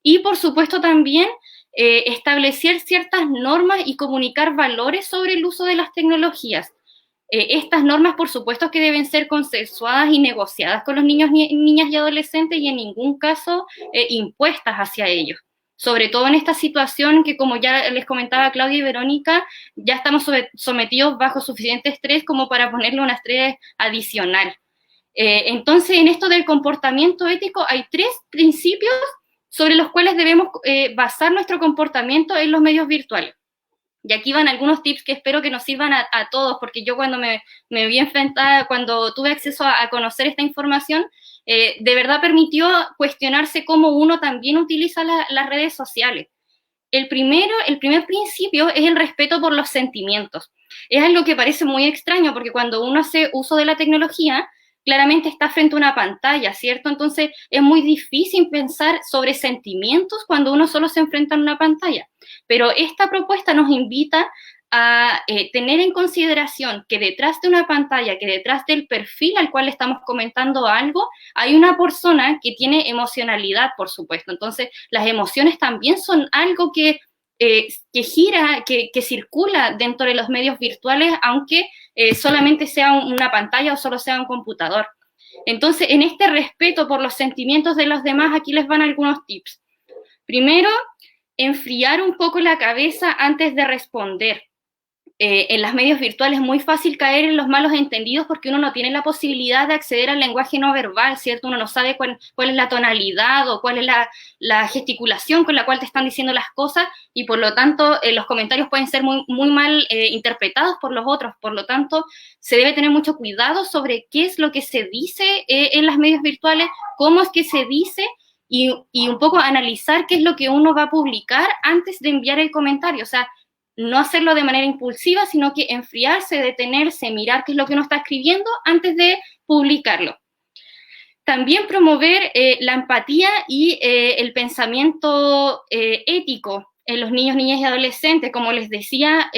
Y por supuesto también establecer ciertas normas y comunicar valores sobre el uso de las tecnologías. Estas normas, por supuesto, que deben ser consensuadas y negociadas con los niños, niñas y adolescentes y en ningún caso impuestas hacia ellos. Sobre todo en esta situación que, como ya les comentaba Claudia y Verónica, ya estamos sometidos bajo suficiente estrés como para ponerle un estrés adicional. Entonces, en esto del comportamiento ético hay 3 principios sobre los cuales debemos basar nuestro comportamiento en los medios virtuales. Y aquí van algunos tips que espero que nos sirvan a todos, porque yo cuando me vi enfrentada, cuando tuve acceso a conocer esta información, de verdad permitió cuestionarse cómo uno también utiliza las redes sociales. El primer principio es el respeto por los sentimientos. Es algo que parece muy extraño, porque cuando uno hace uso de la tecnología, claramente está frente a una pantalla, ¿cierto? Entonces es muy difícil pensar sobre sentimientos cuando uno solo se enfrenta a una pantalla. Pero esta propuesta nos invita a tener en consideración que detrás de una pantalla, que detrás del perfil al cual estamos comentando algo, hay una persona que tiene emocionalidad, por supuesto. Entonces, las emociones también son algo que gira, que circula dentro de los medios virtuales, aunque solamente sea una pantalla o solo sea un computador. Entonces, en este respeto por los sentimientos de los demás, aquí les van algunos tips. Primero, enfriar un poco la cabeza antes de responder. En los medios virtuales es muy fácil caer en los malos entendidos porque uno no tiene la posibilidad de acceder al lenguaje no verbal, ¿cierto? Uno no sabe cuál es la tonalidad o cuál es la gesticulación con la cual te están diciendo las cosas y por lo tanto los comentarios pueden ser muy, muy mal interpretados por los otros. Por lo tanto, se debe tener mucho cuidado sobre qué es lo que se dice en los medios virtuales, cómo es que se dice y un poco analizar qué es lo que uno va a publicar antes de enviar el comentario. O sea, no hacerlo de manera impulsiva, sino que enfriarse, detenerse, mirar qué es lo que uno está escribiendo antes de publicarlo. También promover la empatía y el pensamiento ético en los niños, niñas y adolescentes. Como les decía,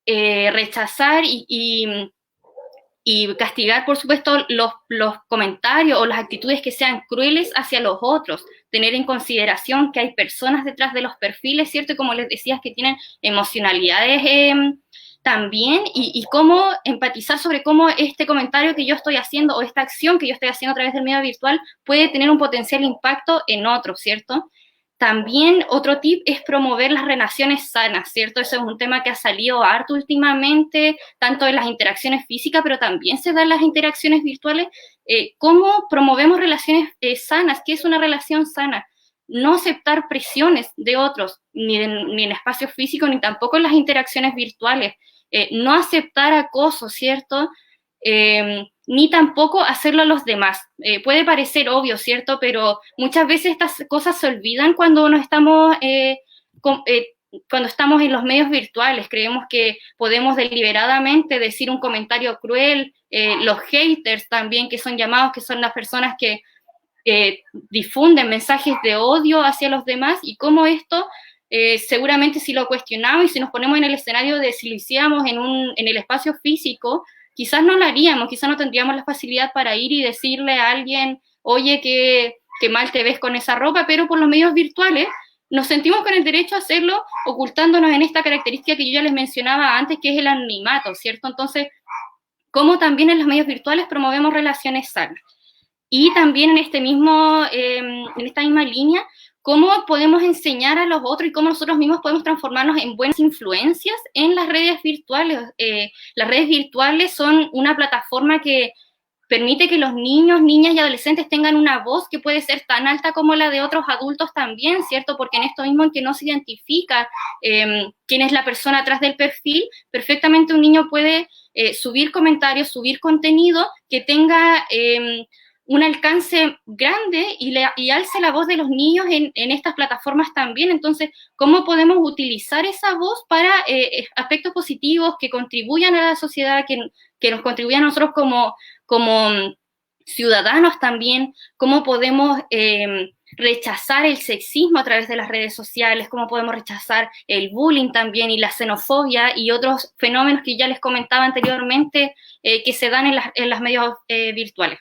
rechazar y castigar, por supuesto, los comentarios o las actitudes que sean crueles hacia los otros, tener en consideración que hay personas detrás de los perfiles, ¿cierto? Y como les decía, que tienen emocionalidades también, y cómo empatizar sobre cómo este comentario que yo estoy haciendo o esta acción que yo estoy haciendo a través del medio virtual puede tener un potencial impacto en otros, ¿cierto? También otro tip es promover las relaciones sanas, ¿cierto? Eso es un tema que ha salido harto últimamente, tanto en las interacciones físicas, pero también se dan las interacciones virtuales. ¿Cómo promovemos relaciones sanas? ¿Qué es una relación sana? No aceptar presiones de otros, ni en espacio físico, ni tampoco en las interacciones virtuales. No aceptar acoso, ¿cierto? Ni tampoco hacerlo a los demás. Puede parecer obvio, ¿cierto? Pero muchas veces estas cosas se olvidan cuando nos estamos cuando estamos en los medios virtuales, creemos que podemos deliberadamente decir un comentario cruel, los haters también, que son llamados, que son las personas que difunden mensajes de odio hacia los demás, y cómo esto, seguramente si lo cuestionamos y si nos ponemos en el escenario de si lo hiciéramos en el espacio físico, quizás no lo haríamos, quizás no tendríamos la facilidad para ir y decirle a alguien, oye, que mal te ves con esa ropa, pero por los medios virtuales nos sentimos con el derecho a hacerlo, ocultándonos en esta característica que yo ya les mencionaba antes, que es el anonimato, ¿cierto? Entonces, cómo también en los medios virtuales promovemos relaciones sanas. Y también en esta misma línea, cómo podemos enseñar a los otros y cómo nosotros mismos podemos transformarnos en buenas influencias en las redes virtuales. Las redes virtuales son una plataforma que permite que los niños, niñas y adolescentes tengan una voz que puede ser tan alta como la de otros adultos también, ¿cierto? Porque en esto mismo en que no se identifica quién es la persona atrás del perfil, perfectamente un niño puede subir comentarios, subir contenido que tenga un alcance grande y alce la voz de los niños en estas plataformas también. Entonces, ¿cómo podemos utilizar esa voz para aspectos positivos que contribuyan a la sociedad, que nos contribuyan a nosotros como ciudadanos también? ¿Cómo podemos rechazar el sexismo a través de las redes sociales? ¿Cómo podemos rechazar el bullying también y la xenofobia y otros fenómenos que ya les comentaba anteriormente que se dan en las medios virtuales?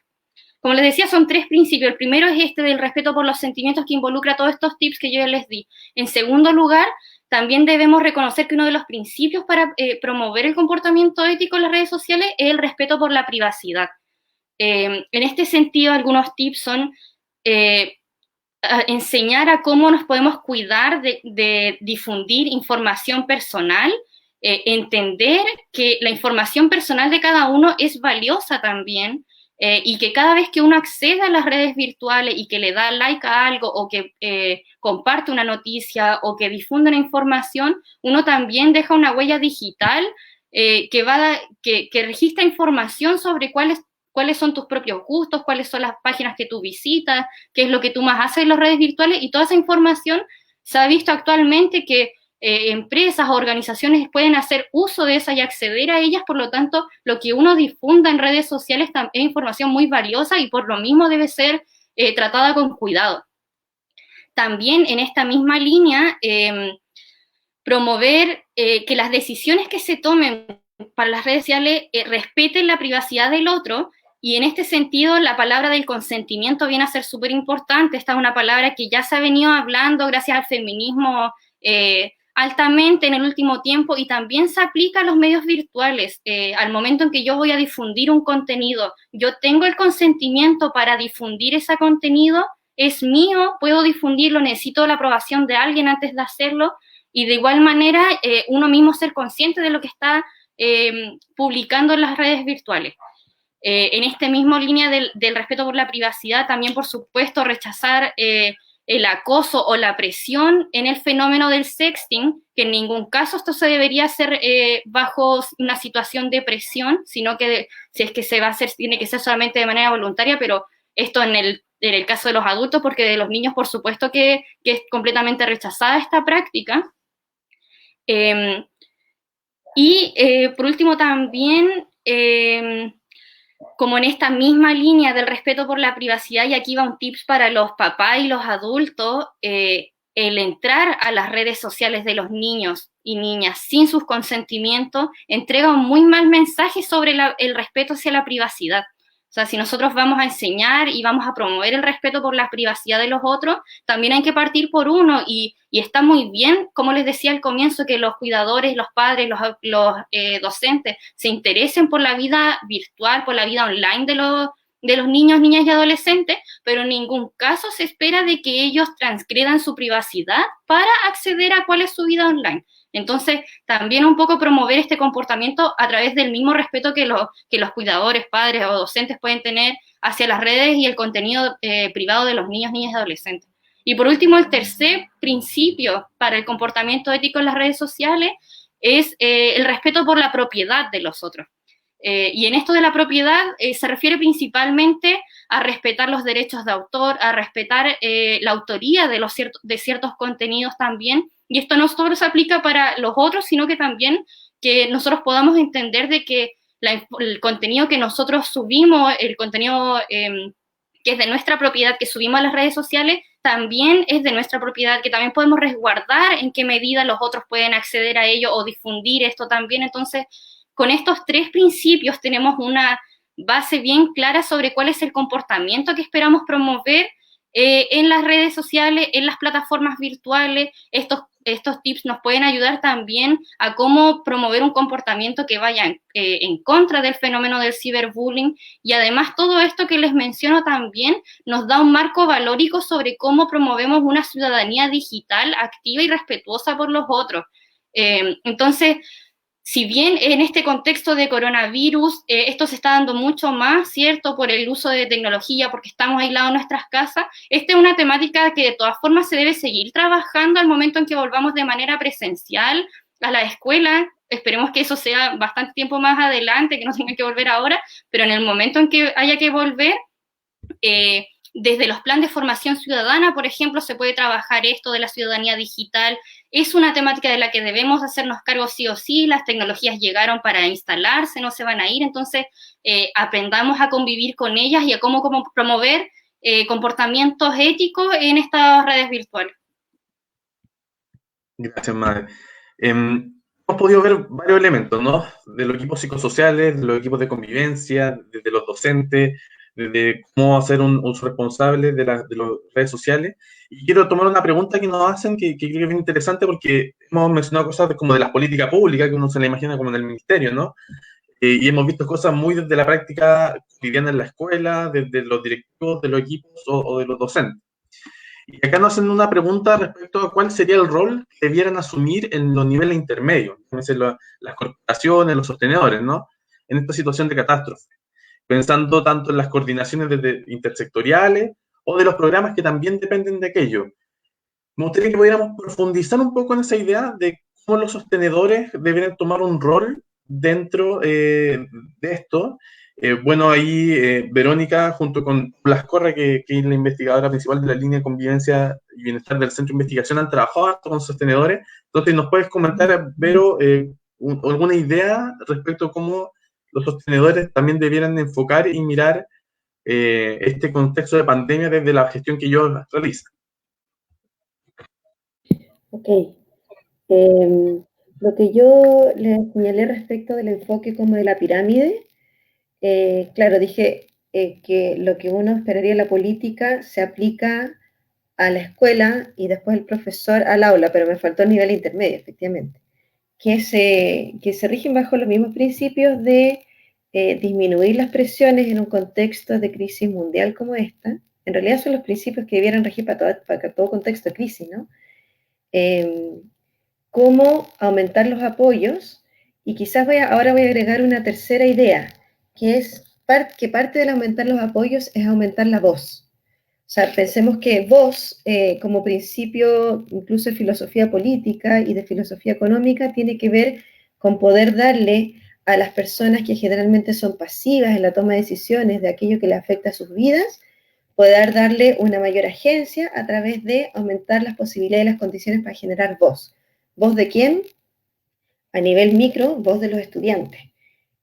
Como les decía, son 3 principios. El primero es este del respeto por los sentimientos, que involucra todos estos tips que yo ya les di. En segundo lugar, también debemos reconocer que uno de los principios para promover el comportamiento ético en las redes sociales es el respeto por la privacidad. En este sentido, algunos tips son enseñar a cómo nos podemos cuidar de difundir información personal, entender que la información personal de cada uno es valiosa también, y que cada vez que uno accede a las redes virtuales y que le da like a algo o que comparte una noticia o que difunde una información, uno también deja una huella digital que registra información sobre cuáles son tus propios gustos, cuáles son las páginas que tú visitas, qué es lo que tú más haces en las redes virtuales, y toda esa información se ha visto actualmente que empresas o organizaciones pueden hacer uso de esa y acceder a ellas. Por lo tanto, lo que uno difunda en redes sociales es información muy valiosa y por lo mismo debe ser tratada con cuidado. También en esta misma línea, promover que las decisiones que se tomen para las redes sociales respeten la privacidad del otro, y en este sentido la palabra del consentimiento viene a ser súper importante. Esta es una palabra que ya se ha venido hablando gracias al feminismo altamente en el último tiempo, y también se aplica a los medios virtuales. Al momento en que yo voy a difundir un contenido, yo tengo el consentimiento para difundir ese contenido, es mío, puedo difundirlo, necesito la aprobación de alguien antes de hacerlo, y de igual manera uno mismo ser consciente de lo que está publicando en las redes virtuales. En esta misma línea del respeto por la privacidad, también, por supuesto, rechazar el acoso o la presión en el fenómeno del sexting, que en ningún caso esto se debería hacer bajo una situación de presión, sino que si es que se va a hacer, tiene que ser solamente de manera voluntaria, pero esto en el caso de los adultos, porque de los niños, por supuesto que es completamente rechazada esta práctica. Por último, también, como en esta misma línea del respeto por la privacidad, y aquí va un tips para los papás y los adultos, el entrar a las redes sociales de los niños y niñas sin sus consentimientos entrega un muy mal mensaje sobre el respeto hacia la privacidad. O sea, si nosotros vamos a enseñar y vamos a promover el respeto por la privacidad de los otros, también hay que partir por uno, y está muy bien, como les decía al comienzo, que los cuidadores, los padres, los docentes se interesen por la vida virtual, por la vida online de los niños, niñas y adolescentes, pero en ningún caso se espera de que ellos transgredan su privacidad para acceder a cuál es su vida online. Entonces, también un poco promover este comportamiento a través del mismo respeto que los cuidadores, padres o docentes pueden tener hacia las redes y el contenido privado de los niños, niñas y adolescentes. Y por último, el tercer principio para el comportamiento ético en las redes sociales es el respeto por la propiedad de los otros. Y en esto de la propiedad se refiere principalmente a respetar los derechos de autor, a respetar la autoría de ciertos contenidos también, Y esto no solo se aplica para los otros, sino que también que nosotros podamos entender de que el contenido que nosotros subimos, el contenido que es de nuestra propiedad, que subimos a las redes sociales, también es de nuestra propiedad, que también podemos resguardar en qué medida los otros pueden acceder a ello o difundir esto también. Entonces, con estos 3 principios tenemos una base bien clara sobre cuál es el comportamiento que esperamos promover en las redes sociales, en las plataformas virtuales. Estos tips nos pueden ayudar también a cómo promover un comportamiento que vaya en contra del fenómeno del ciberbullying, y además todo esto que les menciono también nos da un marco valórico sobre cómo promovemos una ciudadanía digital activa y respetuosa por los otros. Entonces, si bien en este contexto de coronavirus esto se está dando mucho más, ¿cierto?, por el uso de tecnología, porque estamos aislados en nuestras casas, esta es una temática que de todas formas se debe seguir trabajando al momento en que volvamos de manera presencial a la escuela. Esperemos que eso sea bastante tiempo más adelante, que no tenga que volver ahora, pero en el momento en que haya que volver, desde los planes de formación ciudadana, por ejemplo, se puede trabajar esto de la ciudadanía digital. Es una temática de la que debemos hacernos cargo sí o sí. Las tecnologías llegaron para instalarse, no se van a ir, entonces aprendamos a convivir con ellas y a cómo promover comportamientos éticos en estas redes virtuales. Gracias, Madre. Hemos podido ver varios elementos, ¿no? De los equipos psicosociales, de los equipos de convivencia, de los docentes, de cómo hacer un uso responsable de las redes sociales. Y quiero tomar una pregunta que nos hacen, que creo que es bien interesante, porque hemos mencionado cosas como de las políticas públicas, que uno se la imagina como en el ministerio, ¿no? Y hemos visto cosas muy desde la práctica cotidiana en la escuela, desde los directivos de los equipos o de los docentes. Y acá nos hacen una pregunta respecto a cuál sería el rol que debieran asumir en los niveles intermedios, las corporaciones, los sostenedores, ¿no? En esta situación de catástrofe, pensando tanto en las coordinaciones intersectoriales o de los programas que también dependen de aquello. Me gustaría que pudiéramos profundizar un poco en esa idea de cómo los sostenedores deberían tomar un rol dentro de esto. Bueno, ahí Verónica, junto con Blas Corra, que es la investigadora principal de la línea de convivencia y bienestar del Centro de Investigación, han trabajado harto con sostenedores. Entonces, ¿nos puedes comentar, Vero, alguna idea respecto a cómo los sostenedores también debieran enfocar y mirar este contexto de pandemia desde la gestión que ellos realizan? Ok. Lo que yo les señalé respecto del enfoque como de la pirámide, claro, dije que lo que uno esperaría en la política se aplica a la escuela y después el profesor al aula, pero me faltó el nivel intermedio, efectivamente, que se rigen bajo los mismos principios de disminuir las presiones en un contexto de crisis mundial como esta. En realidad son los principios que debieran regir para todo contexto de crisis, ¿no? Cómo aumentar los apoyos, y quizás ahora voy a agregar una tercera idea, que es que parte del aumentar los apoyos es aumentar la voz. O sea, pensemos que voz, como principio incluso de filosofía política y de filosofía económica, tiene que ver con poder darle a las personas que generalmente son pasivas en la toma de decisiones de aquello que le afecta a sus vidas, poder darle una mayor agencia a través de aumentar las posibilidades y las condiciones para generar voz. ¿Voz de quién? A nivel micro, voz de los estudiantes,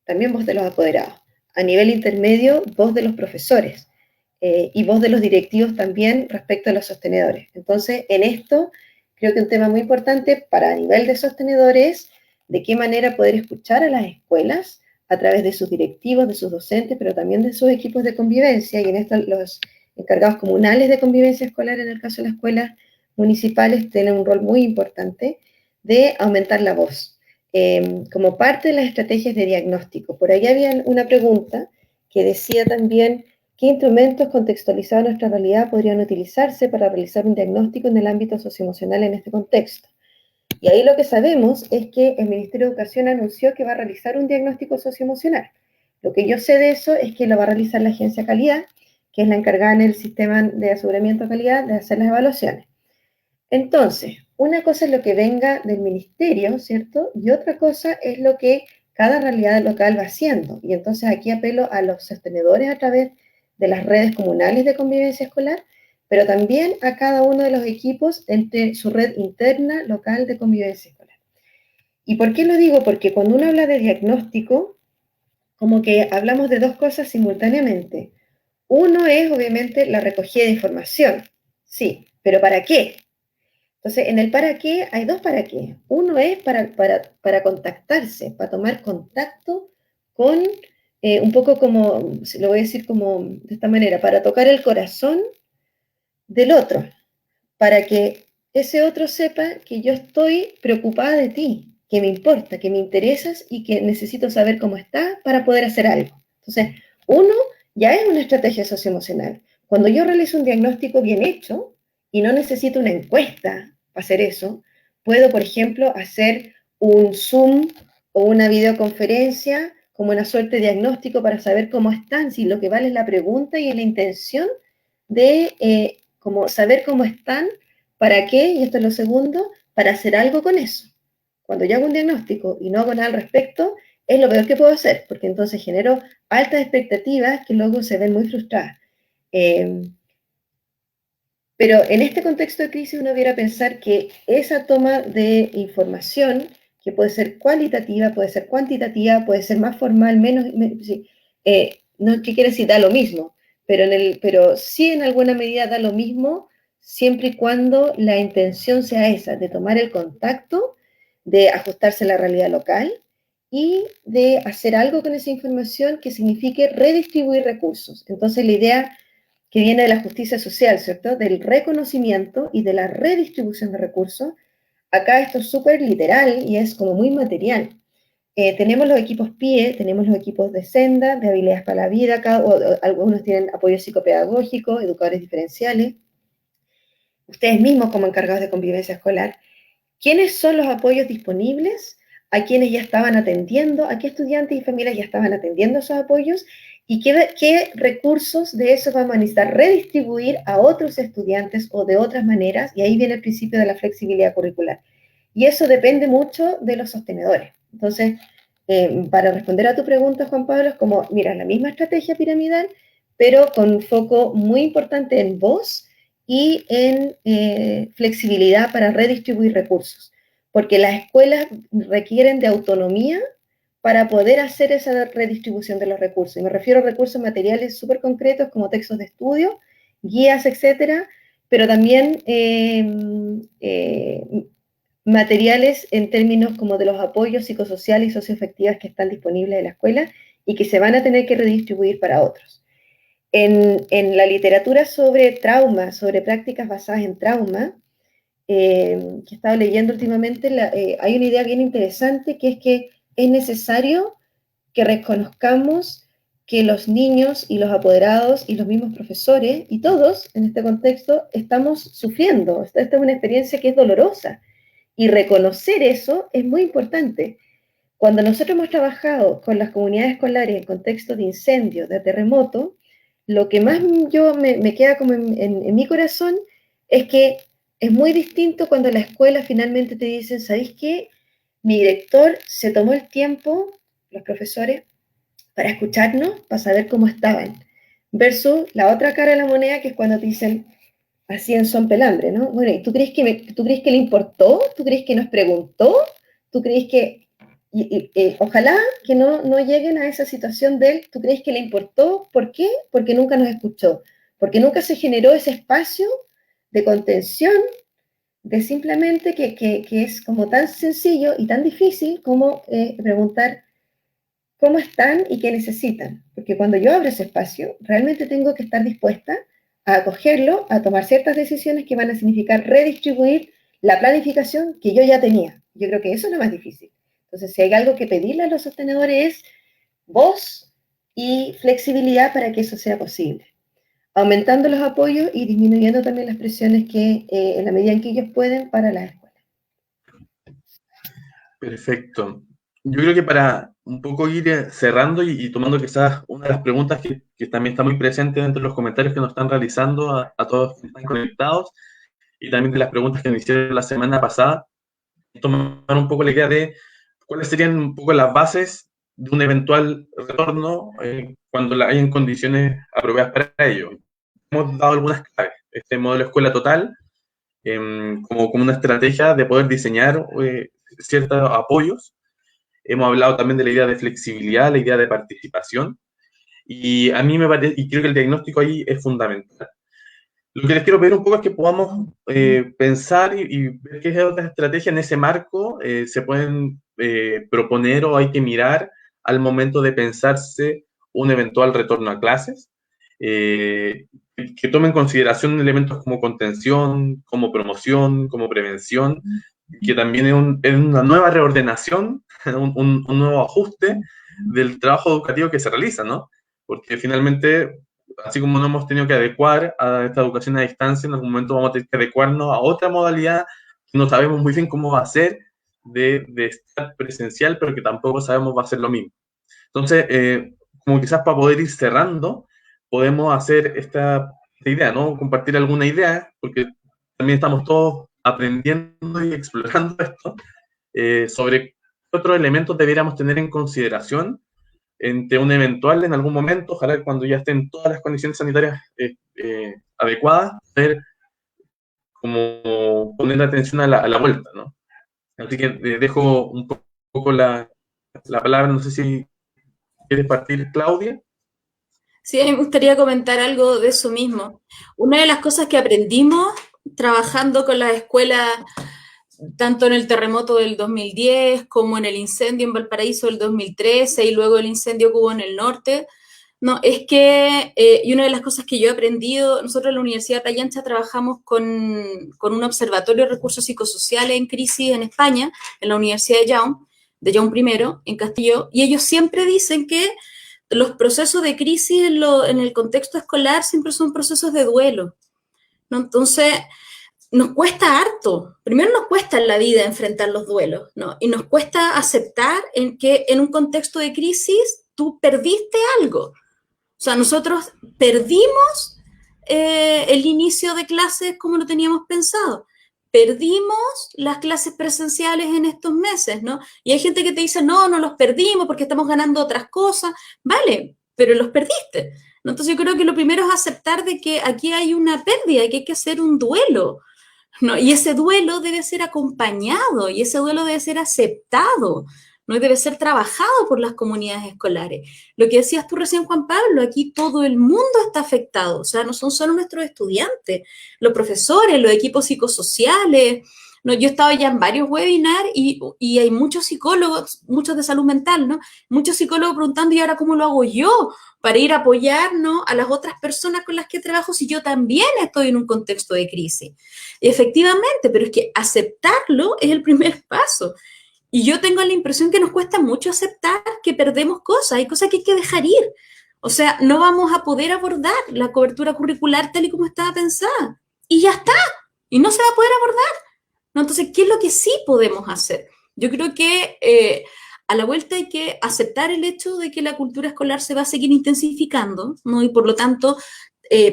también voz de los apoderados. A nivel intermedio, voz de los profesores y voz de los directivos también respecto a los sostenedores. Entonces, en esto, creo que un tema muy importante para a nivel de sostenedores, de qué manera poder escuchar a las escuelas a través de sus directivos, de sus docentes, pero también de sus equipos de convivencia, y en esto los encargados comunales de convivencia escolar, en el caso de las escuelas municipales, tienen un rol muy importante de aumentar la voz, como parte de las estrategias de diagnóstico. Por ahí había una pregunta que decía también, ¿qué instrumentos contextualizados a nuestra realidad podrían utilizarse para realizar un diagnóstico en el ámbito socioemocional en este contexto? Y ahí lo que sabemos es que el Ministerio de Educación anunció que va a realizar un diagnóstico socioemocional. Lo que yo sé de eso es que lo va a realizar la Agencia Calidad, que es la encargada en el sistema de aseguramiento de calidad de hacer las evaluaciones. Entonces, una cosa es lo que venga del ministerio, ¿cierto? Y otra cosa es lo que cada realidad local va haciendo. Y entonces aquí apelo a los sostenedores a través de las redes comunales de convivencia escolar, pero también a cada uno de los equipos entre su red interna local de convivencia escolar. ¿Y por qué lo digo? Porque cuando uno habla de diagnóstico, como que hablamos de dos cosas simultáneamente. Uno es, obviamente, la recogida de información, sí, pero ¿para qué? Entonces, en el para qué hay dos para qué. Uno es para contactarse, para tomar contacto con, un poco como, lo voy a decir como de esta manera, para tocar el corazón del otro, para que ese otro sepa que yo estoy preocupada de ti, que me importa, que me interesas y que necesito saber cómo estás para poder hacer algo. Entonces, uno ya es una estrategia socioemocional. Cuando yo realizo un diagnóstico bien hecho y no necesito una encuesta para hacer eso, puedo, por ejemplo, hacer un Zoom o una videoconferencia como una suerte de diagnóstico para saber cómo están, si lo que vale es la pregunta y la intención de como saber cómo están. ¿Para qué? Y esto es lo segundo, para hacer algo con eso. Cuando yo hago un diagnóstico y no hago nada al respecto, es lo peor que puedo hacer, porque entonces genero altas expectativas que luego se ven muy frustradas. Pero en este contexto de crisis uno debiera pensar que esa toma de información, que puede ser cualitativa, puede ser cuantitativa, puede ser más formal, menos, sí, no, ¿qué quiere decir? Da lo mismo, pero sí en alguna medida da lo mismo siempre y cuando la intención sea esa, de tomar el contacto, de ajustarse a la realidad local y de hacer algo con esa información que signifique redistribuir recursos. Entonces la idea que viene de la justicia social, ¿cierto? Del reconocimiento y de la redistribución de recursos. Acá esto es súper literal y es como muy material. Tenemos los equipos PIE, tenemos los equipos de Senda, de habilidades para la vida, algunos tienen apoyo psicopedagógico, educadores diferenciales. Ustedes mismos como encargados de convivencia escolar, ¿quiénes son los apoyos disponibles? ¿A quienes ya estaban atendiendo? ¿A qué estudiantes y familias ya estaban atendiendo esos apoyos? ¿Y qué recursos de eso vamos a necesitar redistribuir a otros estudiantes o de otras maneras? Y ahí viene el principio de la flexibilidad curricular. Y eso depende mucho de los sostenedores. Entonces, para responder a tu pregunta, Juan Pablo, es como, mira, la misma estrategia piramidal, pero con un foco muy importante en voz y en flexibilidad para redistribuir recursos, porque las escuelas requieren de autonomía para poder hacer esa redistribución de los recursos. Y me refiero a recursos materiales súper concretos como textos de estudio, guías, etcétera, pero también materiales en términos como de los apoyos psicosociales y socioafectivos que están disponibles en la escuela y que se van a tener que redistribuir para otros. En la literatura sobre trauma, sobre prácticas basadas en trauma, que he estado leyendo últimamente, hay una idea bien interesante que es que es necesario que reconozcamos que los niños y los apoderados y los mismos profesores y todos en este contexto estamos sufriendo. Esta es una experiencia que es dolorosa y reconocer eso es muy importante. Cuando nosotros hemos trabajado con las comunidades escolares en contexto de incendio, de terremoto, lo que más me queda como en mi corazón es que es muy distinto cuando la escuela finalmente te dicen, ¿sabéis qué? Mi director se tomó el tiempo, los profesores, para escucharnos, para saber cómo estaban, versus la otra cara de la moneda, que es cuando te dicen, así en son pelambre, ¿no? Bueno, ¿y tú crees que le importó? ¿Tú crees que nos preguntó? ¿Tú crees que ojalá que no lleguen a esa situación de él? ¿Tú crees que le importó? ¿Por qué? Porque nunca nos escuchó, porque nunca se generó ese espacio de contención, de simplemente que es como tan sencillo y tan difícil como preguntar cómo están y qué necesitan, porque cuando yo abro ese espacio, realmente tengo que estar dispuesta a acogerlo, a tomar ciertas decisiones que van a significar redistribuir la planificación que yo ya tenía. Yo creo que eso es lo más difícil. Entonces, si hay algo que pedirle a los sostenedores es voz y flexibilidad para que eso sea posible, aumentando los apoyos y disminuyendo también las presiones que, en la medida en que ellos pueden, para las escuelas. Perfecto. Yo creo que para un poco ir cerrando y tomando quizás una de las preguntas que también está muy presente dentro de los comentarios que nos están realizando a todos los que están conectados y también de las preguntas que me hicieron la semana pasada, tomar un poco la idea de cuáles serían un poco las bases de un eventual retorno cuando hayan condiciones apropiadas para ello. Hemos dado algunas claves. este modelo escuela total como una estrategia de poder diseñar ciertos apoyos. Hemos hablado también de la idea de flexibilidad, la idea de participación, y a mí me parece, y creo que el diagnóstico ahí es fundamental. Lo que les quiero pedir un poco es que podamos pensar y ver qué otras estrategias en ese marco se pueden proponer o hay que mirar al momento de pensarse un eventual retorno a clases, que tome en consideración elementos como contención, como promoción, como prevención, que también es una nueva reordenación, un nuevo ajuste del trabajo educativo que se realiza, ¿no? Porque finalmente, así como nos hemos tenido que adecuar a esta educación a distancia, en algún momento vamos a tener que adecuarnos a otra modalidad que no sabemos muy bien cómo va a ser de estar presencial, pero que tampoco sabemos va a ser lo mismo. Entonces, como quizás para poder ir cerrando, podemos hacer esta idea, ¿no? Compartir alguna idea, porque también estamos todos aprendiendo y explorando esto, sobre qué otros elementos deberíamos tener en consideración entre un eventual en algún momento, ojalá cuando ya estén todas las condiciones sanitarias adecuadas, ver cómo poner atención a la vuelta, ¿no? Así que dejo un poco la palabra, no sé si quieres partir, Claudia. Sí, a mí me gustaría comentar algo de eso mismo. Una de las cosas que aprendimos trabajando con las escuelas, tanto en el terremoto del 2010 como en el incendio en Valparaíso del 2013 y luego el incendio que hubo en el norte, no, es que, y una de las cosas que yo he aprendido, nosotros en la Universidad Playa Ancha trabajamos con un observatorio de recursos psicosociales en crisis en España, en la Universidad de Jaun I, en Castillo, y ellos siempre dicen que los procesos de crisis en el contexto escolar siempre son procesos de duelo, ¿no? Entonces, nos cuesta harto. Primero nos cuesta en la vida enfrentar los duelos, ¿no? Y nos cuesta aceptar en que en un contexto de crisis tú perdiste algo. O sea, nosotros perdimos el inicio de clases como lo teníamos pensado. Perdimos las clases presenciales en estos meses, ¿no? Y hay gente que te dice, no los perdimos porque estamos ganando otras cosas. Vale, pero los perdiste, ¿no? Entonces yo creo que lo primero es aceptar de que aquí hay una pérdida, que hay que hacer un duelo, ¿no? Y ese duelo debe ser acompañado y ese duelo debe ser aceptado, ¿no? Y debe ser trabajado por las comunidades escolares. Lo que decías tú recién, Juan Pablo, aquí todo el mundo está afectado, o sea, no son solo nuestros estudiantes, los profesores, los equipos psicosociales, ¿no? Yo he estado ya en varios webinars y hay muchos psicólogos, muchos de salud mental, ¿no? Muchos psicólogos preguntando, ¿y ahora cómo lo hago yo para ir a apoyar, ¿no?, a las otras personas con las que trabajo si yo también estoy en un contexto de crisis? Y efectivamente, pero es que aceptarlo es el primer paso. Y yo tengo la impresión que nos cuesta mucho aceptar que perdemos cosas, hay cosas que hay que dejar ir. O sea, no vamos a poder abordar la cobertura curricular tal y como estaba pensada. Y ya está, y no se va a poder abordar, ¿no? Entonces, ¿qué es lo que sí podemos hacer? Yo creo que a la vuelta hay que aceptar el hecho de que la cultura escolar se va a seguir intensificando, ¿no? Y por lo tanto,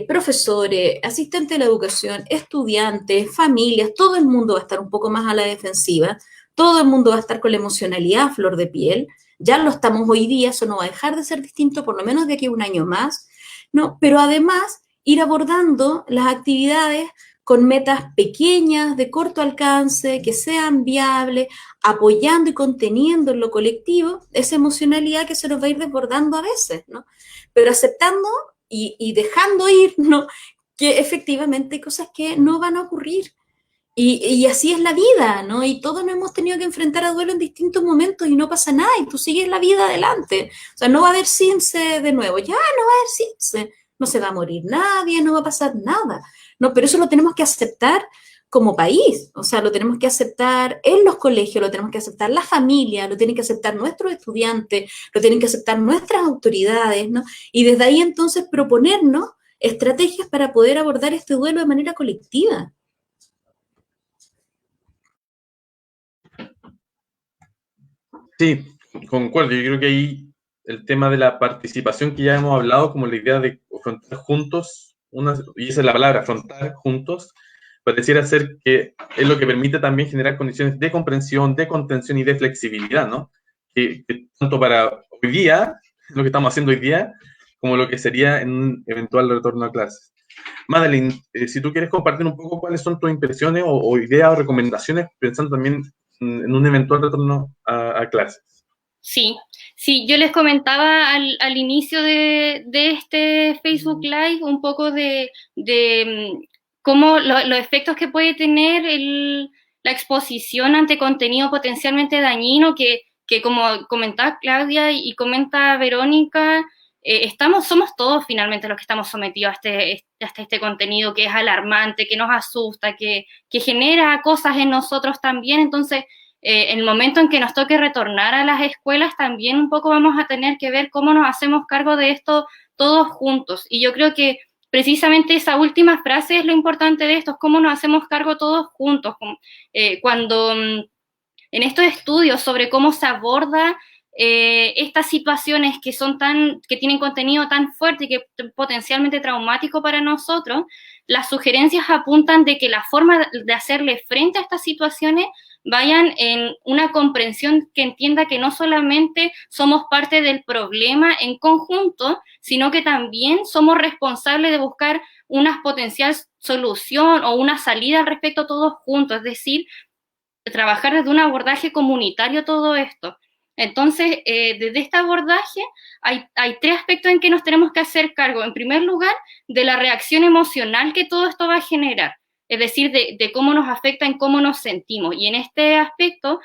profesores, asistentes de la educación, estudiantes, familias, todo el mundo va a estar un poco más a la defensiva, todo el mundo va a estar con la emocionalidad a flor de piel, ya lo estamos hoy día, eso no va a dejar de ser distinto por lo menos de aquí a un año más, ¿no? Pero además ir abordando las actividades con metas pequeñas, de corto alcance, que sean viables, apoyando y conteniendo en lo colectivo esa emocionalidad que se nos va a ir desbordando a veces, ¿no? Pero aceptando y dejando ir, ¿no?, que efectivamente hay cosas que no van a ocurrir. Y así es la vida, ¿no? Y todos nos hemos tenido que enfrentar a duelo en distintos momentos y no pasa nada, y tú sigues la vida adelante. O sea, no va a haber CIMSE de nuevo, ya no va a haber CIMSE, no se va a morir nadie, no va a pasar nada, ¿no? Pero eso lo tenemos que aceptar como país, o sea, lo tenemos que aceptar en los colegios, lo tenemos que aceptar la familia, lo tienen que aceptar nuestros estudiantes, lo tienen que aceptar nuestras autoridades, ¿no? Y desde ahí entonces proponernos estrategias para poder abordar este duelo de manera colectiva. Sí, concuerdo. Yo creo que ahí el tema de la participación que ya hemos hablado, como la idea de afrontar juntos, y esa es la palabra, afrontar juntos, pareciera ser que es lo que permite también generar condiciones de comprensión, de contención y de flexibilidad, ¿no? Que tanto para hoy día, lo que estamos haciendo hoy día, como lo que sería en un eventual retorno a clases. Madeline, si tú quieres compartir un poco cuáles son tus impresiones o ideas o recomendaciones, pensando también en un eventual retorno a clases. Sí, sí, yo les comentaba al inicio de este Facebook Live un poco de cómo los efectos que puede tener la exposición ante contenido potencialmente dañino, que como comentaba Claudia y comenta Verónica, somos todos finalmente los que estamos sometidos a este contenido que es alarmante, que nos asusta, que genera cosas en nosotros también. Entonces, en el momento en que nos toque retornar a las escuelas, también un poco vamos a tener que ver cómo nos hacemos cargo de esto todos juntos. Y yo creo que precisamente esa última frase es lo importante de esto, es cómo nos hacemos cargo todos juntos. Cuando en estos estudios sobre cómo se aborda estas situaciones que tienen contenido tan fuerte y que potencialmente traumático para nosotros, las sugerencias apuntan de que la forma de hacerle frente a estas situaciones vayan en una comprensión que entienda que no solamente somos parte del problema en conjunto, sino que también somos responsables de buscar una potencial solución o una salida al respecto todos juntos, es decir, trabajar desde un abordaje comunitario todo esto. Entonces, desde este abordaje hay tres aspectos en que nos tenemos que hacer cargo. En primer lugar, de la reacción emocional que todo esto va a generar, es decir, de cómo nos afecta, en cómo nos sentimos. Y en este aspecto,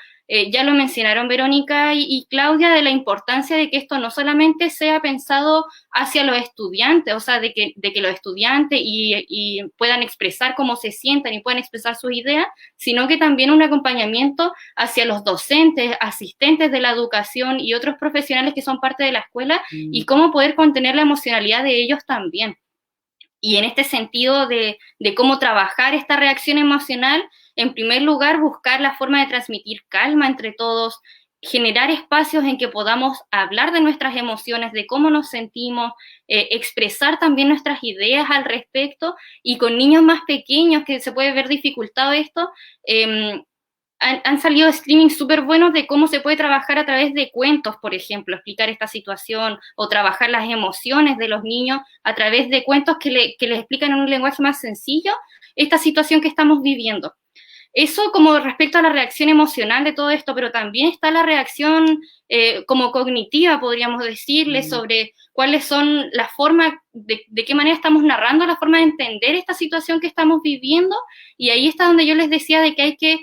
ya lo mencionaron Verónica y Claudia, de la importancia de que esto no solamente sea pensado hacia los estudiantes, o sea, de que los estudiantes y puedan expresar cómo se sientan y puedan expresar sus ideas, sino que también un acompañamiento hacia los docentes, asistentes de la educación y otros profesionales que son parte de la escuela, y cómo poder contener la emocionalidad de ellos también. Y en este sentido de cómo trabajar esta reacción emocional, en primer lugar, buscar la forma de transmitir calma entre todos, generar espacios en que podamos hablar de nuestras emociones, de cómo nos sentimos, expresar también nuestras ideas al respecto, y con niños más pequeños que se puede ver dificultado esto, han salido streaming súper buenos de cómo se puede trabajar a través de cuentos, por ejemplo, explicar esta situación o trabajar las emociones de los niños a través de cuentos que les explican en un lenguaje más sencillo esta situación que estamos viviendo. Eso como respecto a la reacción emocional de todo esto, pero también está la reacción como cognitiva, podríamos decirle, sobre cuáles son las formas, de qué manera estamos narrando, la forma de entender esta situación que estamos viviendo, y ahí está donde yo les decía de que hay que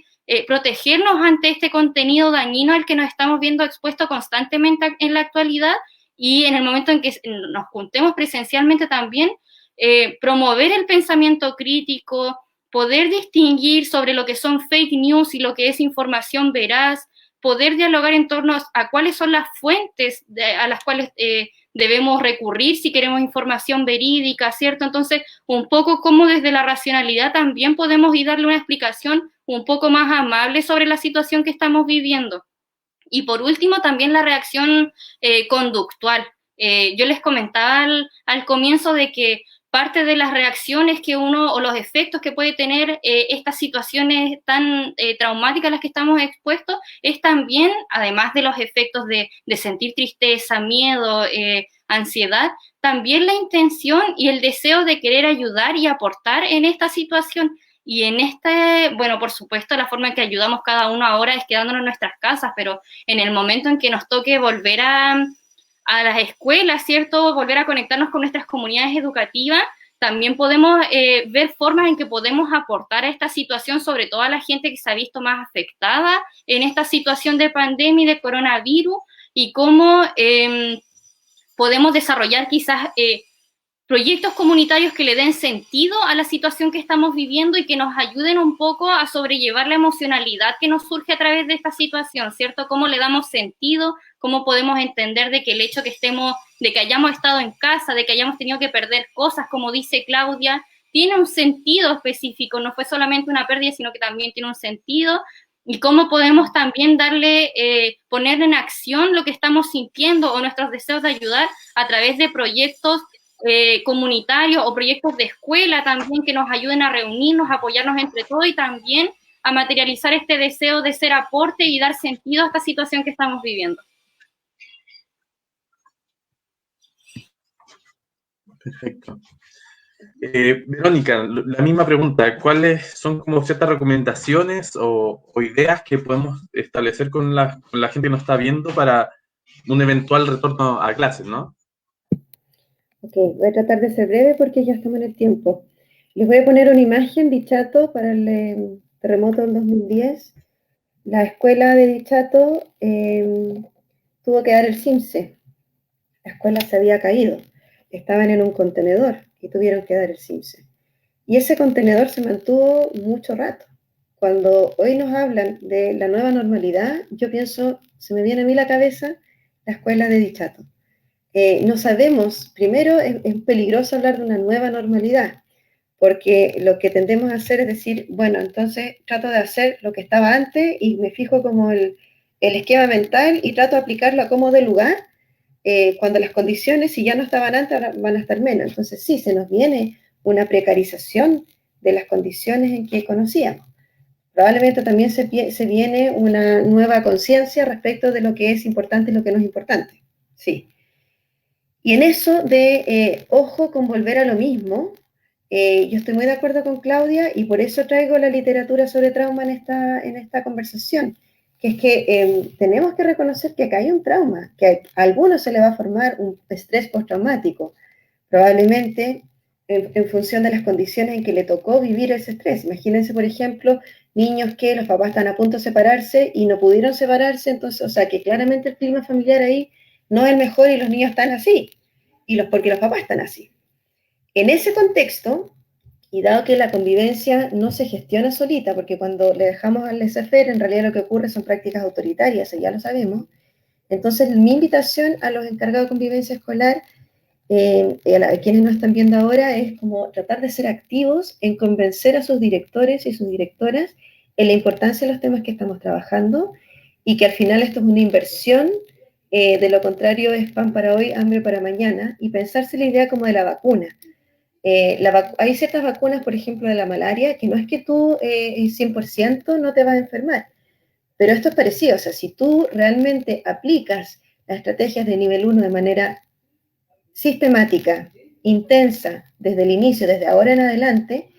protegernos ante este contenido dañino al que nos estamos viendo expuesto constantemente en la actualidad, y en el momento en que nos juntemos presencialmente también, promover el pensamiento crítico, poder distinguir sobre lo que son fake news y lo que es información veraz, poder dialogar en torno a cuáles son las fuentes a las cuales debemos recurrir si queremos información verídica, ¿cierto? Entonces, un poco como desde la racionalidad también podemos ir darle una explicación un poco más amable sobre la situación que estamos viviendo. Y por último, también la reacción conductual. Yo les comentaba al comienzo de que parte de las reacciones que uno, o los efectos que puede tener estas situaciones tan traumáticas a las que estamos expuestos, es también, además de los efectos de sentir tristeza, miedo, ansiedad, también la intención y el deseo de querer ayudar y aportar en esta situación. Y en bueno, por supuesto, la forma en que ayudamos cada uno ahora es quedándonos en nuestras casas, pero en el momento en que nos toque volver a las escuelas, ¿cierto? Volver a conectarnos con nuestras comunidades educativas, también podemos ver formas en que podemos aportar a esta situación, sobre todo a la gente que se ha visto más afectada en esta situación de pandemia y de coronavirus, y cómo podemos desarrollar quizás proyectos comunitarios que le den sentido a la situación que estamos viviendo y que nos ayuden un poco a sobrellevar la emocionalidad que nos surge a través de esta situación, ¿cierto? Cómo le damos sentido, cómo podemos entender de que el hecho de que hayamos estado en casa, de que hayamos tenido que perder cosas, como dice Claudia, tiene un sentido específico, no fue solamente una pérdida, sino que también tiene un sentido, y cómo podemos también poner en acción lo que estamos sintiendo o nuestros deseos de ayudar a través de proyectos comunitarios o proyectos de escuela también que nos ayuden a reunirnos, a apoyarnos entre todos y también a materializar este deseo de ser aporte y dar sentido a esta situación que estamos viviendo. Perfecto. Verónica, la misma pregunta, ¿cuáles son como ciertas recomendaciones o ideas que podemos establecer con la gente que nos está viendo para un eventual retorno a clases, ¿no? Ok, voy a tratar de ser breve porque ya estamos en el tiempo. Les voy a poner una imagen, Dichato, para el terremoto del 2010. La escuela de Dichato tuvo que dar el CIMSE. La escuela se había caído. Estaban en un contenedor y tuvieron que dar el CIMSE. Y ese contenedor se mantuvo mucho rato. Cuando hoy nos hablan de la nueva normalidad, yo pienso, se me viene a mí la cabeza la escuela de Dichato. No sabemos, primero es peligroso hablar de una nueva normalidad, porque lo que tendemos a hacer es decir, bueno, entonces trato de hacer lo que estaba antes y me fijo como el esquema mental y trato de aplicarlo a como de lugar, cuando las condiciones, si ya no estaban antes, ahora van a estar menos. Entonces sí, se nos viene una precarización de las condiciones en que conocíamos. Probablemente también se viene una nueva conciencia respecto de lo que es importante y lo que no es importante. Sí. Y en eso de ojo con volver a lo mismo, yo estoy muy de acuerdo con Claudia y por eso traigo la literatura sobre trauma en esta conversación, que es que tenemos que reconocer que acá hay un trauma, que a algunos se le va a formar un estrés postraumático, probablemente en función de las condiciones en que le tocó vivir ese estrés. Imagínense, por ejemplo, niños que los papás están a punto de separarse y no pudieron separarse, entonces, o sea, que claramente el clima familiar ahí no es el mejor y los niños están así, porque los papás están así. En ese contexto, y dado que la convivencia no se gestiona solita, porque cuando le dejamos al laissez-faire, en realidad lo que ocurre son prácticas autoritarias, ya lo sabemos, entonces mi invitación a los encargados de convivencia escolar, a quienes nos están viendo ahora, es como tratar de ser activos en convencer a sus directores y sus directoras en la importancia de los temas que estamos trabajando y que al final esto es una inversión, de lo contrario es pan para hoy, hambre para mañana, y pensarse la idea como de la vacuna. Hay ciertas vacunas, por ejemplo, de la malaria, que no es que tú 100% no te vas a enfermar, pero esto es parecido, o sea, si tú realmente aplicas las estrategias de nivel 1 de manera sistemática, intensa, desde el inicio, desde ahora en adelante,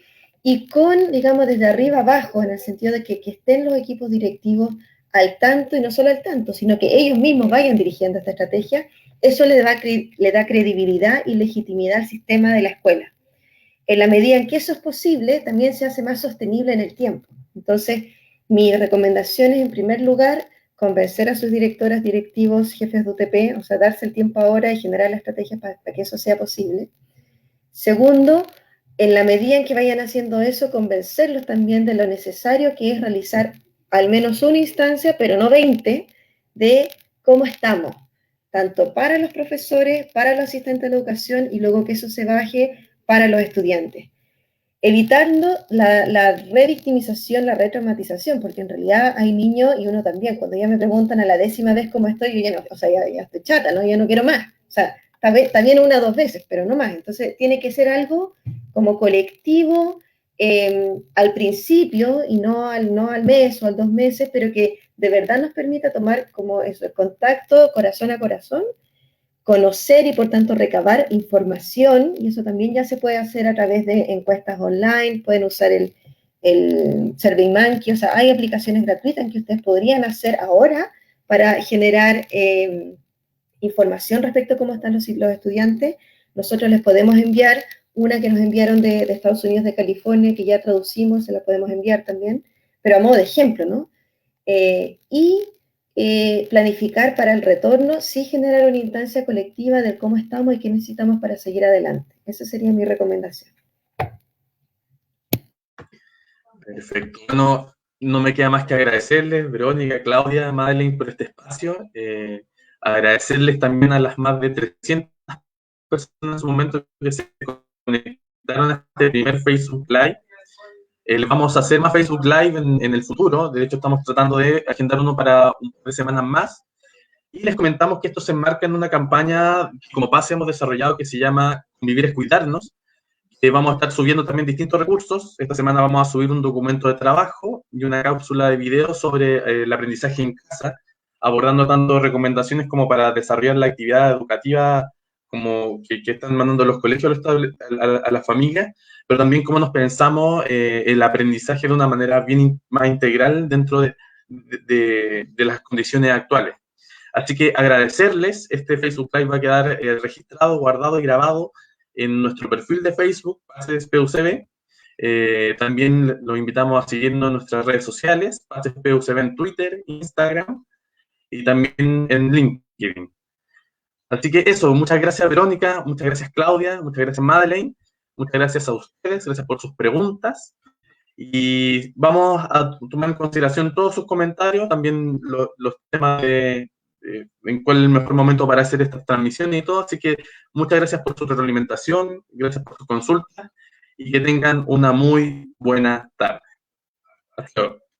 y con, digamos, desde arriba abajo, en el sentido de que estén los equipos directivos al tanto, y no solo al tanto, sino que ellos mismos vayan dirigiendo esta estrategia, eso le da credibilidad y legitimidad al sistema de la escuela. En la medida en que eso es posible, también se hace más sostenible en el tiempo. Entonces, mi recomendación es, en primer lugar, convencer a sus directoras, directivos, jefes de UTP, o sea, darse el tiempo ahora y generar la estrategia para que eso sea posible. Segundo, en la medida en que vayan haciendo eso, convencerlos también de lo necesario que es realizar al menos una instancia, pero no 20, de cómo estamos, tanto para los profesores, para los asistentes de educación, y luego que eso se baje para los estudiantes. Evitando la revictimización, la retraumatización, porque en realidad hay niños, y uno también, cuando ya me preguntan a la 10ª vez cómo estoy, yo ya no, o sea, ya estoy chata, ¿no? Ya no quiero más. O sea, está bien 1 o 2 veces, pero no más. Entonces, tiene que ser algo como colectivo, al principio, y no al mes o al 2 meses, pero que de verdad nos permita tomar como eso, el contacto corazón a corazón, conocer y por tanto recabar información, y eso también ya se puede hacer a través de encuestas online, pueden usar el SurveyMonkey, o sea, hay aplicaciones gratuitas en que ustedes podrían hacer ahora para generar información respecto a cómo están los estudiantes. Nosotros les podemos enviar una que nos enviaron de Estados Unidos, de California, que ya traducimos, se la podemos enviar también, pero a modo de ejemplo, ¿no? Planificar para el retorno, sí generar una instancia colectiva de cómo estamos y qué necesitamos para seguir adelante. Esa sería mi recomendación. Perfecto. Bueno, no me queda más que agradecerles, Verónica, Claudia, Madeleine, por este espacio. Agradecerles también a las más de 300 personas en su momento que se conectaron a este primer Facebook Live. Vamos a hacer más Facebook Live en el futuro. De hecho, estamos tratando de agendar uno para un par de semanas más. Y les comentamos que esto se enmarca en una campaña que como PASE hemos desarrollado, que se llama Convivir es Cuidarnos. Vamos a estar subiendo también distintos recursos. Esta semana vamos a subir un documento de trabajo y una cápsula de video sobre el aprendizaje en casa, abordando tanto recomendaciones como para desarrollar la actividad educativa que están mandando los colegios a las familias, pero también cómo nos pensamos el aprendizaje de una manera bien más integral dentro de las condiciones actuales. Así que agradecerles, este Facebook Live va a quedar registrado, guardado y grabado en nuestro perfil de Facebook, Paces PUCB. También los invitamos a seguirnos en nuestras redes sociales, Paces PUCB en Twitter, Instagram y también en LinkedIn. Así que eso, muchas gracias Verónica, muchas gracias Claudia, muchas gracias Madeleine, muchas gracias a ustedes, gracias por sus preguntas. Y vamos a tomar en consideración todos sus comentarios, también los temas en cuál es el mejor momento para hacer estas transmisiones y todo. Así que muchas gracias por su retroalimentación, gracias por sus consultas y que tengan una muy buena tarde. Hasta luego.